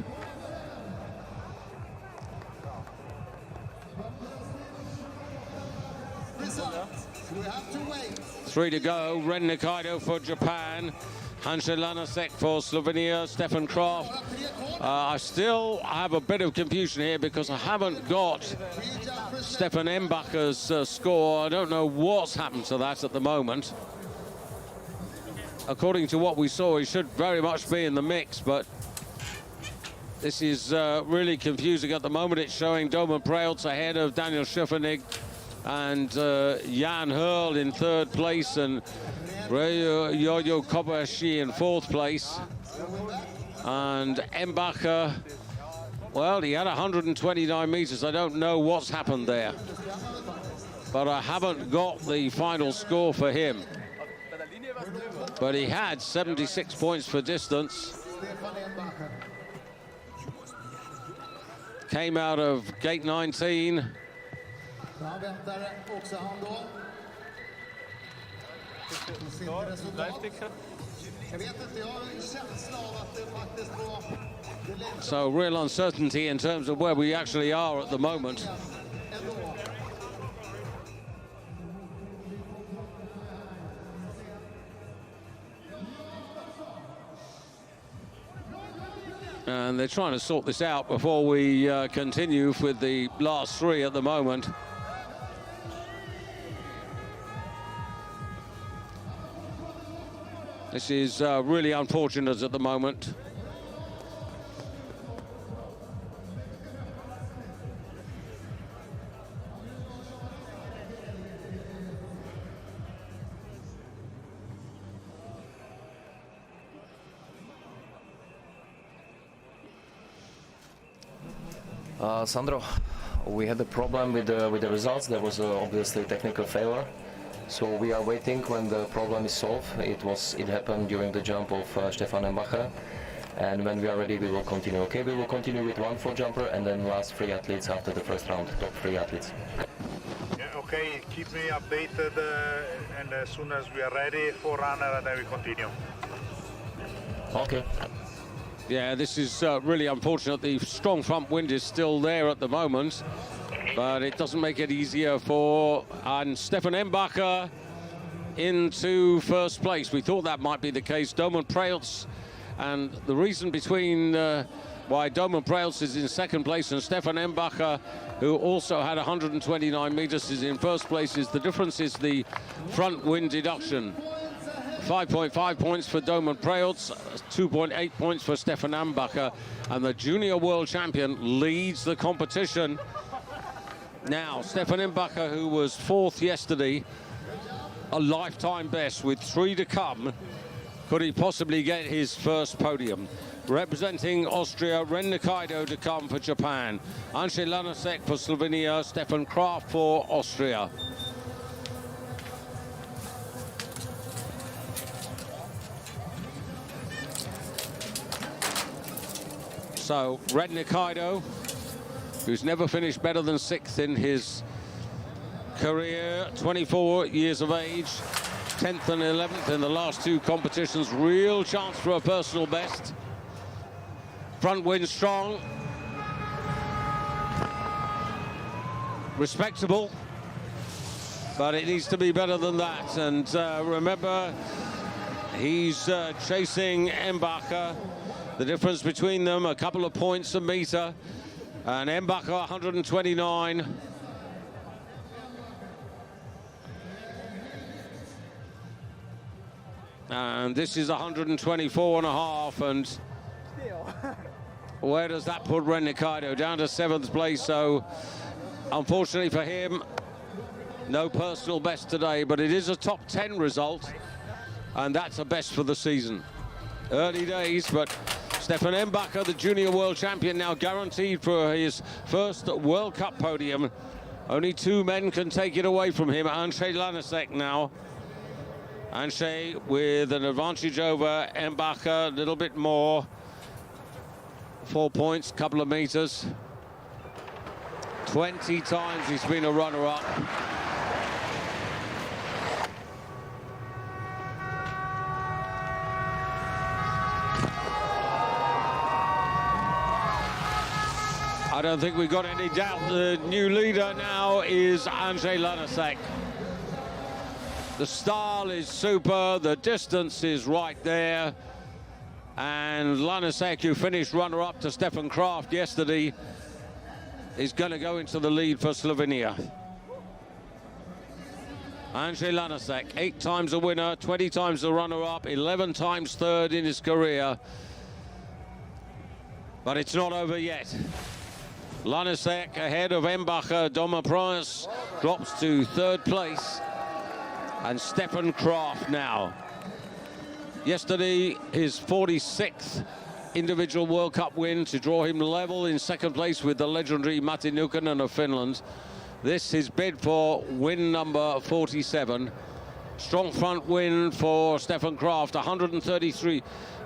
We have to wait. 3 to go. Ren Nikaido for Japan. Hansen Lanasek for Slovenia. Stefan Kraft. I still have a bit of confusion here because I haven't got Stefan Embacher's score. I don't know what's happened to that at the moment. According to what we saw, he should very much be in the mix, but this is really confusing at the moment. It's showing Domen Preelts ahead of Daniel Schöffenig and Jan Hurl in 3rd place and Yo-Yo Kobayashi in 4th place. And Embacher, well, he had 129 meters. I don't know what's happened there, but I haven't got the final score for him. But he had 76 points for distance. came out of gate 19. Han väntar också han då. Jag vet inte, jag har en känsla av att det faktiskt var... So real uncertainty in terms of where we actually are at the moment. And they're trying to sort this out before we continue with the last three at the moment. This is really unfortunate at the moment. Sandro, we had a problem with the results. There was obviously technical failure. So we are waiting when the problem is solved. It happened during the jump of Stefan Embacher. And when we are ready, we will continue. Okay, we will continue with 1 4 jumper and then last 3 athletes after the first round, top 3 athletes. Yeah, okay, keep me updated and as soon as we are ready for runner, then we continue. Okay. Yeah, this is really unfortunate. The strong front wind is still there at the moment, but it doesn't make it easier for Stefan Embacher into first place. We thought that might be the case. Domen Preutz, and the reason between why Domen Preutz is in second place and Stefan Embacher, who also had 129 meters, is in first place, is the difference is the front wind deduction. 5.5 points for Domen Preutz, 2.8 points for Stefan Embacher, and the junior world champion leads the competition. Now, Stefan Embacher, who was fourth yesterday, a lifetime best with 3 to come. Could he possibly get his first podium? Representing Austria, Ren Nikaido to come for Japan. Andrzej Lanasek for Slovenia, Stefan Kraft for Austria. So, Ren Nikaido, who's never finished better than 6th in his career, 24 years of age, 10th and 11th in the last 2 competitions, real chance for a personal best. Front wind strong, respectable, but it needs to be better than that. And remember, he's chasing Embacher. The difference between them, a couple of points a meter, and Embacher 129. And this is 124 and a half, and where does that put Ren Nikaido? Down to 7th place, so unfortunately for him, no personal best today, but it is a top 10 result, and that's a best for the season. Early days, but Stefan Embacher, the junior world champion, now guaranteed for his first World Cup podium. Only 2 men can take it away from him. Andrzej Lanasek now. Andrzej with an advantage over Embacher, a little bit more. 4 points, couple of meters. 20 times he's been a runner-up. I don't think we've got any doubt. The new leader now is Andrzej Lanasek. The style is super, the distance is right there. And Lanasek, who finished runner-up to Stefan Kraft yesterday, is going to go into the lead for Slovenia. Andrzej Lanasek, 8 times a winner, 20 times a runner-up, 11 times third in his career. But it's not over yet. Lanasek ahead of Embacher. Domen Preutz drops to 3rd place. And Stefan Kraft now. Yesterday, his 46th individual World Cup win to draw him level in 2nd place with the legendary Matti Nykänen of Finland. This his bid for win number 47. Strong front win for Stefan Kraft, 133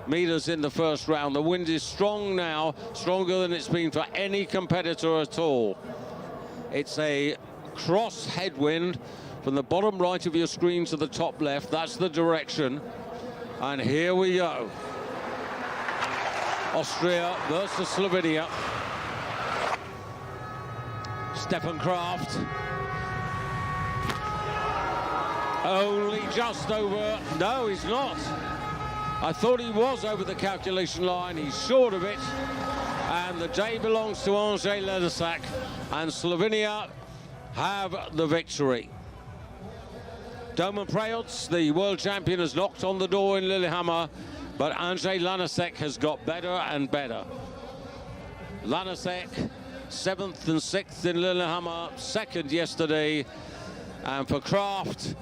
meters in the first round. The wind is strong now, stronger than it's been for any competitor at all. It's a cross headwind from the bottom right of your screen to the top left. That's the direction. And here we go. Austria versus Slovenia. Stefan Kraft. Only just over. No, he's not. I thought he was over the calculation line. He's short of it. And the day belongs to Andrzej Lanasak. And Slovenia have the victory. Domen Prejoc, the world champion, has knocked on the door in Lillehammer, but Andrzej Lanasak has got better and better. Lanasak, 7th and 6th in Lillehammer, 2nd yesterday. And for Kraft,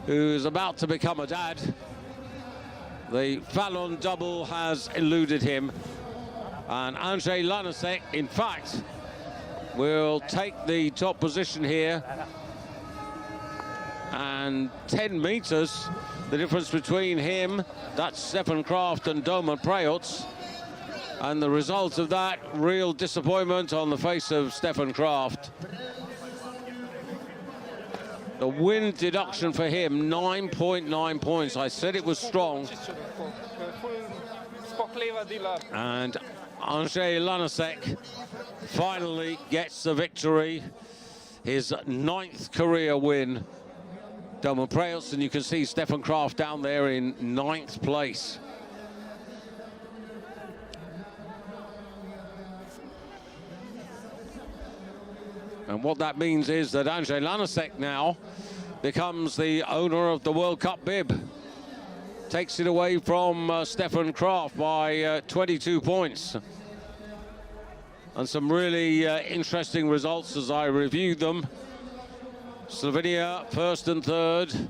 who is about to become a dad, the Falun double has eluded him. And Andrzej Lanasak, in fact, will take the top position here. And 10 meters, the difference between him, that's Stefan Kraft and Domen Prejoc. And the result of that, real disappointment on the face of Stefan Kraft. The wind deduction for him, 9.9 points. I said it was strong. And Andrzej Lanasak finally gets the victory. His 9th career win. Domen Prejoc, and you can see Stefan Kraft down there in 9th place. And what that means is that Andrzej Lanasak now becomes the owner of the World Cup bib. Takes it away from Stefan Kraft by 22 points. And some really interesting results as I reviewed them. Slovenia 1st and 3rd.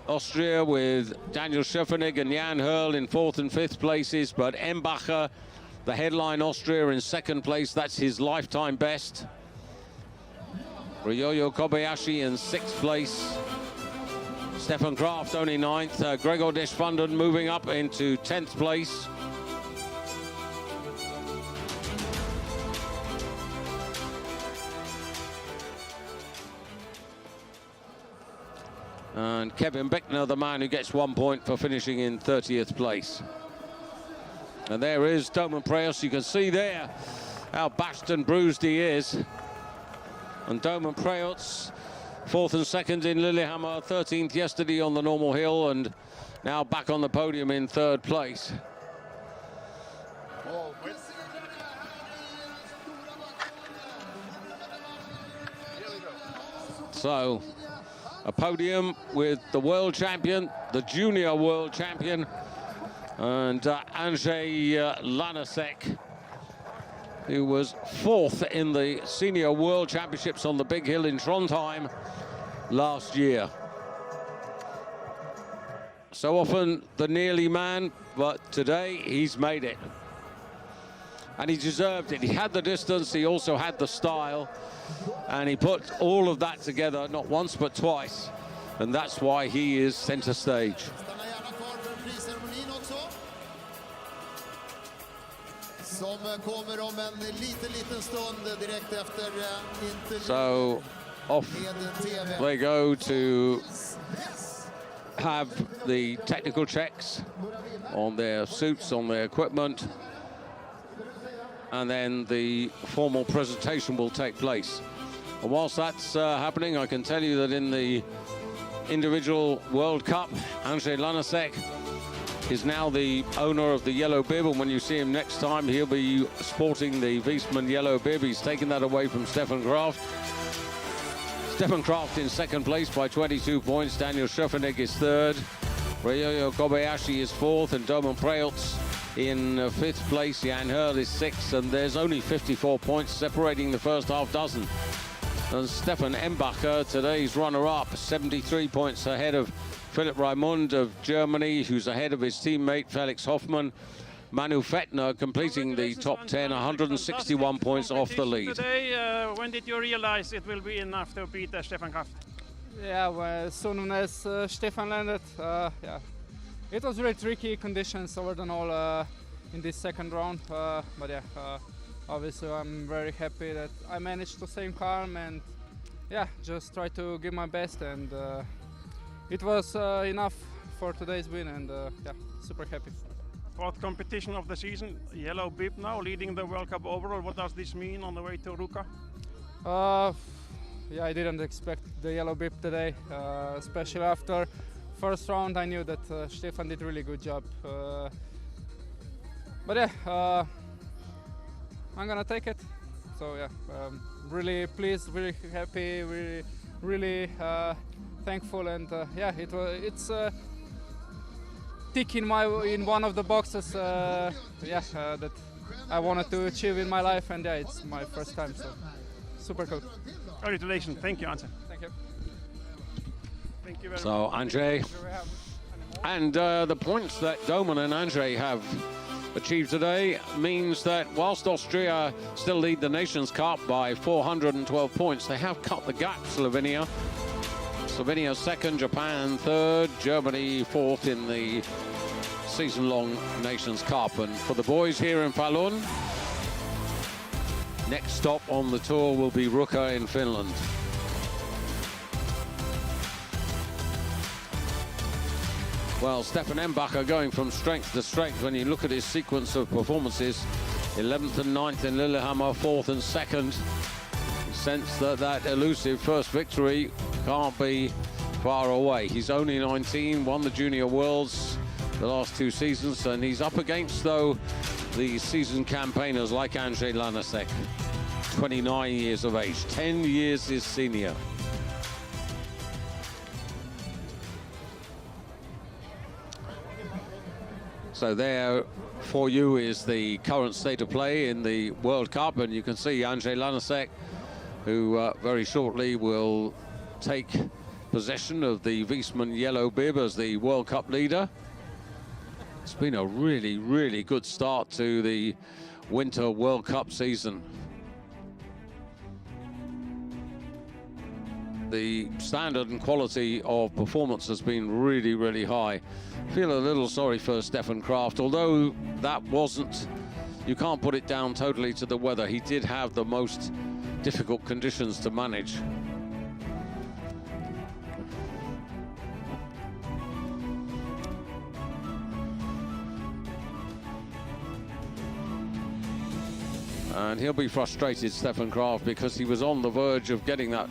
Austria with Daniel Schöffenig and Jan Hurl in 4th and 5th places, but Embacher, the headline Austria, in 2nd place. That's his lifetime best. Ryoyo Kobayashi in 6th place. Stefan Kraft only 9th. Gregor Deschwanden moving up into 10th place. And Kevin Bickner, the man who gets 1 point for finishing in 30th place. And there is Domen Prejoc. You can see there how bashed and bruised he is. And Domen Prejoc, 4th and 2nd in Lillehammer, 13th yesterday on the normal hill, and now back on the podium in 3rd place. So, a podium with the world champion, the junior world champion, and Andrzej Lanasak, who was 4th in the senior world championships on the big hill in Trondheim last year. So often the nearly man, but today he's made it. And he deserved it. He had the distance, he also had the style, and he put all of that together, not once but twice, and that's why he is center stage. So off they go to have the technical checks on their suits, on their equipment, and then the formal presentation will take place. And whilst that's happening, I can tell you that in the individual World Cup, Andrzej Lanasak is now the owner of the yellow bib, and when you see him next time, he'll be sporting the Viessmann yellow bib. He's taken that away from Stefan Kraft. Stefan Kraft in 2nd place by 22 points. Daniel Schöffenig is 3rd. Ryoyo Kobayashi is 4th, and Domen Prejoc in 5th place. Jan Hurl is 6th, and there's only 54 points separating the first half dozen. And Stefan Embacher, today's runner-up, 73 points ahead of Philipp Raimund of Germany, who's ahead of his teammate Felix Hoffmann. Manu Fettner completing the top 10, 161 points off the lead. Today, when did you realize it will be enough to beat Stefan Kraft? Yeah, well, as soon as Stefan landed, yeah, It was really tricky conditions over the whole in this second round, but yeah, obviously I'm very happy that I managed to stay calm and yeah, just try to give my best, and it was enough for today's win, and yeah, super happy. Fourth competition of the season, yellow bib now, leading the World Cup overall. What does this mean on the way to Ruka? Yeah, I didn't expect the yellow bib today, especially after first round. I knew that Stefan did a really good job. But yeah, I'm gonna take it. So yeah, really pleased, really happy, really thankful, and yeah, it's tick in one of the boxes. Yeah, that I wanted to achieve in my life, and yeah, it's my first time, so super cool. Congratulations! Thank you, Ante. Thank you. Thank you very much. So Andrzej, and the points that Domen and Andrzej have achieved today means that whilst Austria still lead the Nations Cup by 412 points, they have cut the gap. Slovenia second, Japan third, Germany fourth in the season-long Nations Cup. And for the boys here in Falun, next stop on the tour will be Ruka in Finland. Well, Stefan Embacher going from strength to strength when you look at his sequence of performances. 11th and 9th in Lillehammer, 4th and 2nd. You sense that elusive first victory can't be far away. He's only 19, won the Junior Worlds the last 2 seasons, and he's up against, though, the seasoned campaigners like Andrzej Lanasek, 29 years of age, 10 years his senior. So there for you is the current state of play in the World Cup, and you can see Andrzej Lanasek, who very shortly will take possession of the Viessmann yellow bib as the World Cup leader. It's been a really, really good start to the Winter World Cup season. The standard and quality of performance has been really, really high. Feel a little sorry for Stefan Kraft, although that wasn't, you can't put it down totally to the weather. He did have the most difficult conditions to manage. And he'll be frustrated, Stefan Kraft, because he was on the verge of getting that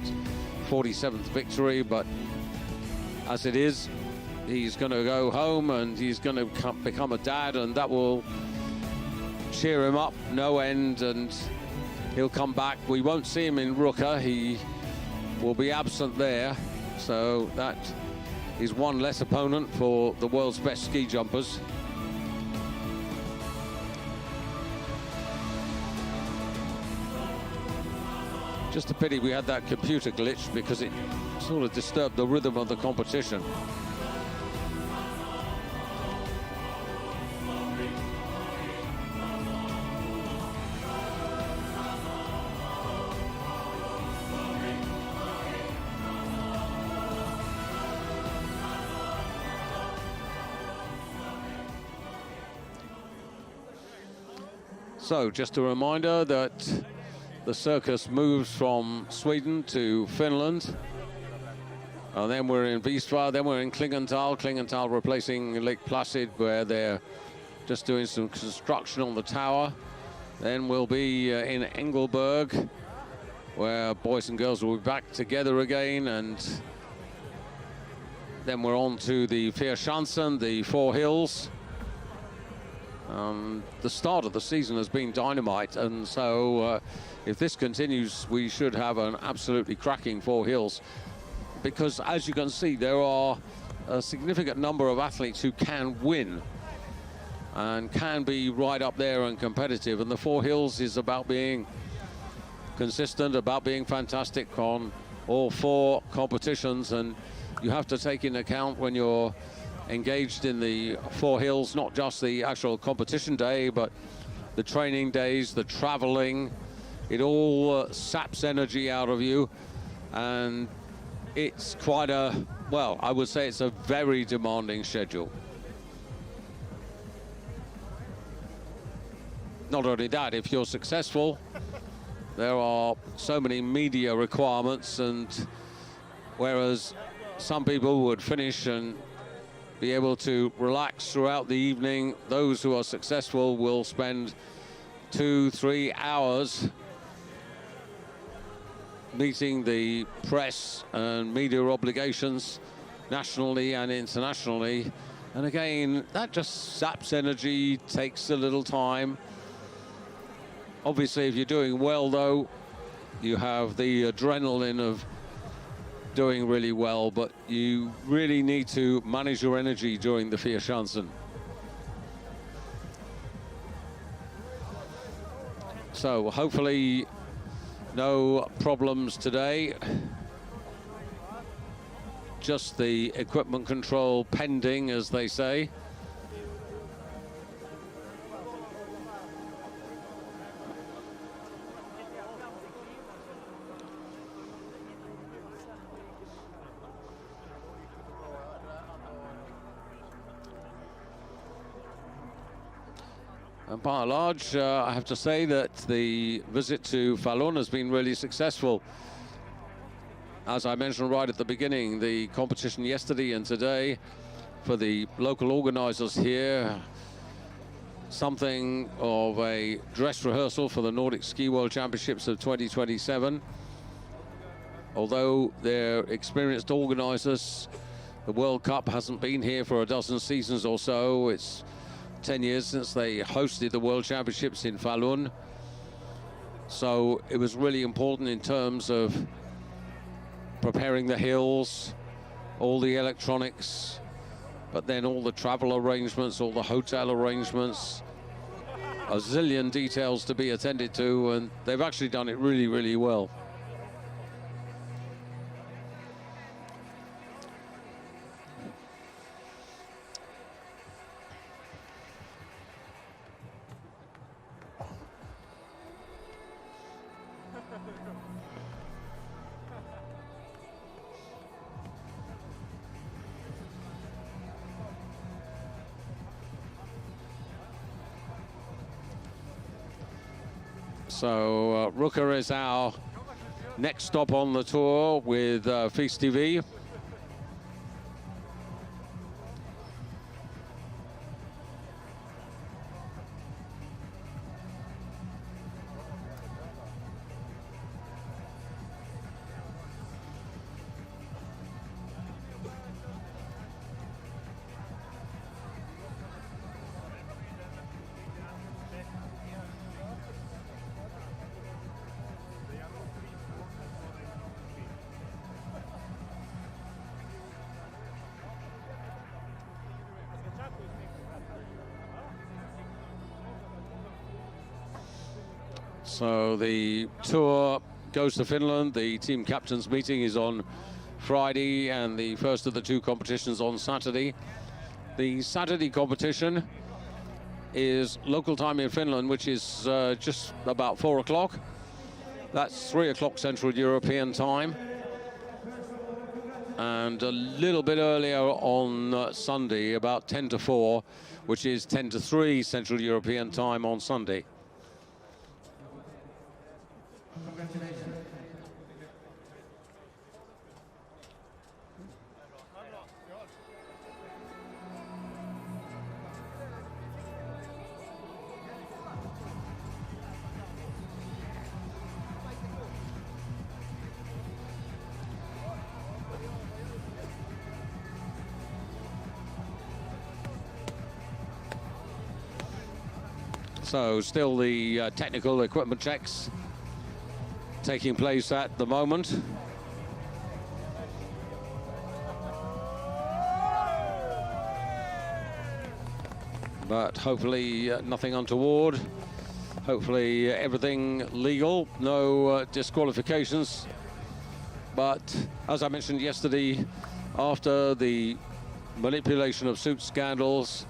47th victory, but as it is, he's going to go home and he's going to become a dad, and that will cheer him up no end, and he'll come back. We won't see him in Ruka. He will be absent there, so that is one less opponent for the world's best ski jumpers. Just a pity we had that computer glitch, because it sort of disturbed the rhythm of the competition. So just a reminder that the circus moves from Sweden to Finland. And then we're in Viessmann, then we're in Klingenthal replacing Lake Placid, where they're just doing some construction on the tower. Then we'll be in Engelberg, where boys and girls will be back together again. And then we're on to the Vierschanzen, the Four Hills. The start of the season has been dynamite, and so if this continues, we should have an absolutely cracking Four Hills, because as you can see, there are a significant number of athletes who can win and can be right up there and competitive, and the Four Hills is about being consistent, about being fantastic on all 4 competitions. And you have to take into account, when you're engaged in the Four Hills, not just the actual competition day, but the training days, the traveling. It all saps energy out of you, and it's quite a, well, I would say it's a very demanding schedule. not only that, if you're successful, there are so many media requirements, and whereas some people would finish and be able to relax throughout the evening, those who are successful will spend 2-3 hours meeting the press and media obligations nationally and internationally. And again, that just saps energy, takes a little time. Obviously, if you're doing well, though, you have the adrenaline of doing really well, but you really need to manage your energy during the Viessmann. So hopefully no problems today. Just the equipment control pending, as they say. And by and large, I have to say that the visit to Falun has been really successful. As I mentioned right at the beginning, the competition yesterday and today for the local organizers here, something of a dress rehearsal for the Nordic Ski World Championships of 2027. Although they're experienced organizers, the World Cup hasn't been here for a dozen seasons or so. It's 10 years since they hosted the World Championships in Falun. So it was really important in terms of preparing the hills, all the electronics, but then all the travel arrangements, all the hotel arrangements, a zillion details to be attended to, and they've actually done it really, really well. So Rooker is our next stop on the tour with FIS TV. So the tour goes to Finland. The team captains meeting is on Friday, and the first of the two competitions on Saturday. The Saturday competition is local time in Finland, which is just about 4 o'clock. That's 3 o'clock Central European time. And a little bit earlier on Sunday, about 10 to 4, which is 10 to 3 Central European time on Sunday. Congratulations. So still the technical equipment checks taking place at the moment. But hopefully nothing untoward. Hopefully everything legal, no disqualifications. But as I mentioned yesterday, after the manipulation of suit scandals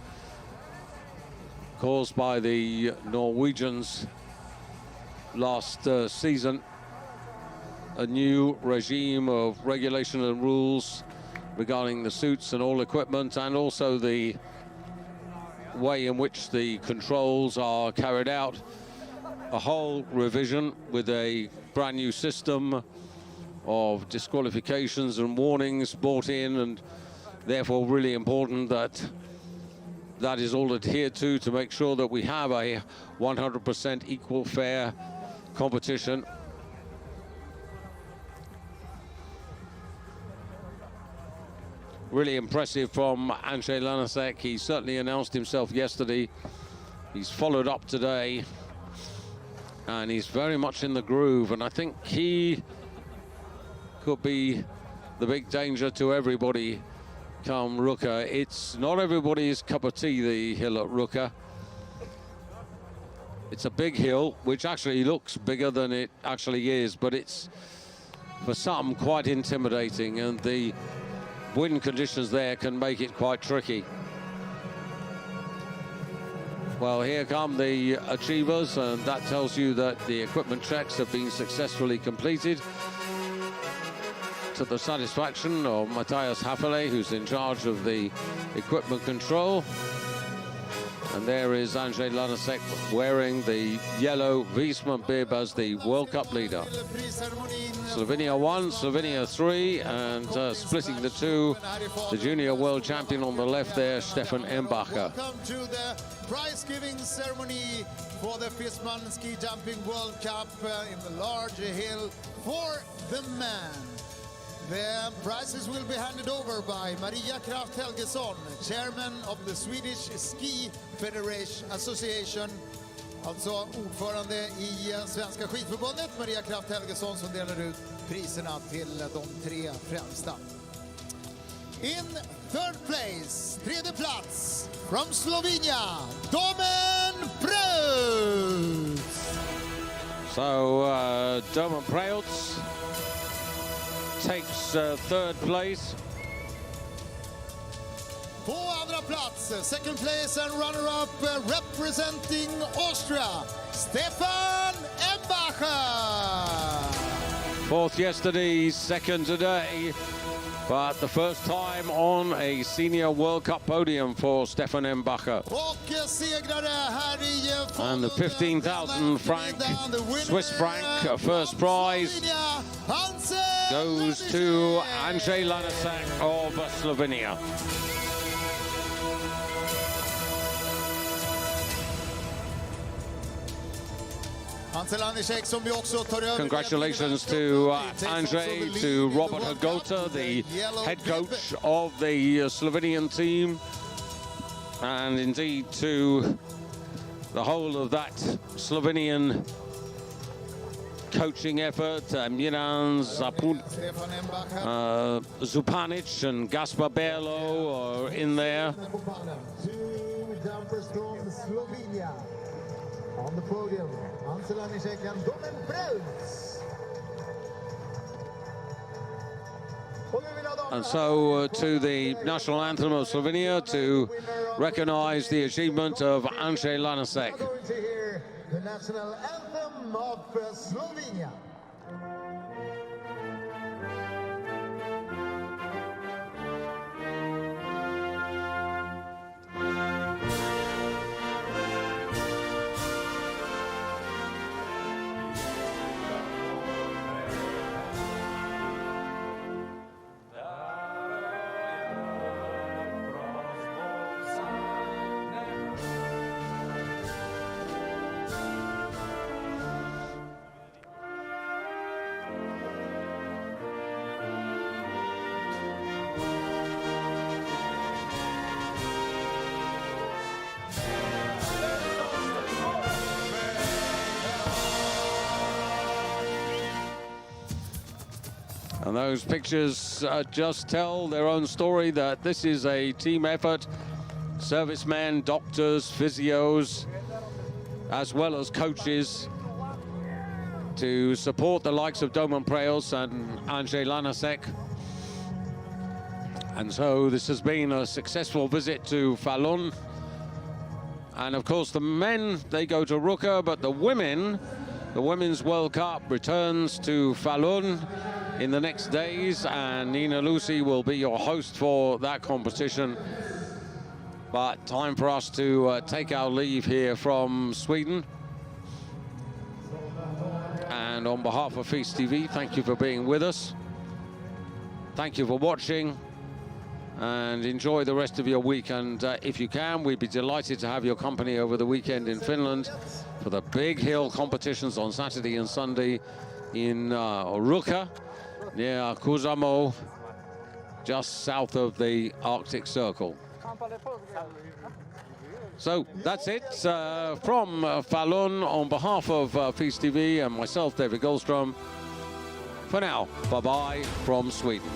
caused by the Norwegians last season, a new regime of regulation and rules regarding the suits and all equipment, and also the way in which the controls are carried out. A whole revision with a brand new system of disqualifications and warnings brought in, and therefore really important that that is all adhered to make sure that we have a 100% equal, fair competition. Really impressive from Andrzej Lanasek. He certainly announced himself yesterday. He's followed up today, and he's very much in the groove, and I think he could be the big danger to everybody come Ruka. It's not everybody's cup of tea, the hill at Ruka. It's a big hill, which actually looks bigger than it actually is, but it's, for some, quite intimidating, and the wind conditions there can make it quite tricky. Well, here come the achievers, and that tells you that the equipment checks have been successfully completed to the satisfaction of Matthias Haffele, who's in charge of the equipment control. And there is Andrzej Lanasek wearing the yellow Viessmann bib as the World Cup leader. Slovenia 1, Slovenia 3, and splitting the two, the junior world champion on the left there, Stefan Embacher. Welcome to the prize-giving ceremony for the Viessmann Ski Jumping World Cup in the large hill for the man. The prizes will be handed over by Maria Kraft Helgesson, chairman of the Swedish Ski Federation Association. Alltså ordförande i Svenska skidförbundet, Maria Kraft Helgesson, som delar ut priserna till de tre främsta. In third place, tredje plats, from Slovenia, Domen Preuts. So Domen Preuts takes third place. På andra plats, second place and runner-up, representing Austria, Stefan Embacher. Fourth yesterday, second today, but the first time on a senior World Cup podium for Stefan Embacher. And the 15,000 franc, Swiss franc, first prize goes to Andrzej Lanasek of Slovenia. Congratulations to Andrzej, to Robert Hagota, the head coach of the Slovenian team, and indeed to the whole of that Slovenian coaching effort. Miran Zupanic and Gaspar Berlo are in there. Two jumpers from Slovenia on the podium. And Domen Preuts. And so to the national anthem of Slovenia to recognize the achievement of Andrzej Lanasek. We're going to hear the national anthem of Slovenia. And those pictures just tell their own story, that this is a team effort. Servicemen, doctors, physios, as well as coaches, to support the likes of Domen Preuts and Andrzej Lanasek. And so this has been a successful visit to Falun. And of course the men, they go to Ruka, but the women, the Women's World Cup returns to Falun in the next days, and Nina Lucy will be your host for that competition. But time for us to take our leave here from Sweden. And on behalf of FIS TV, thank you for being with us. Thank you for watching. And enjoy the rest of your week. And if you can, we'd be delighted to have your company over the weekend in Finland for the big hill competitions on Saturday and Sunday in Ruka, near Kuusamo, just south of the Arctic Circle. So that's it from Falun on behalf of FIS TV and myself, David Goldstrom. For now, bye-bye from Sweden.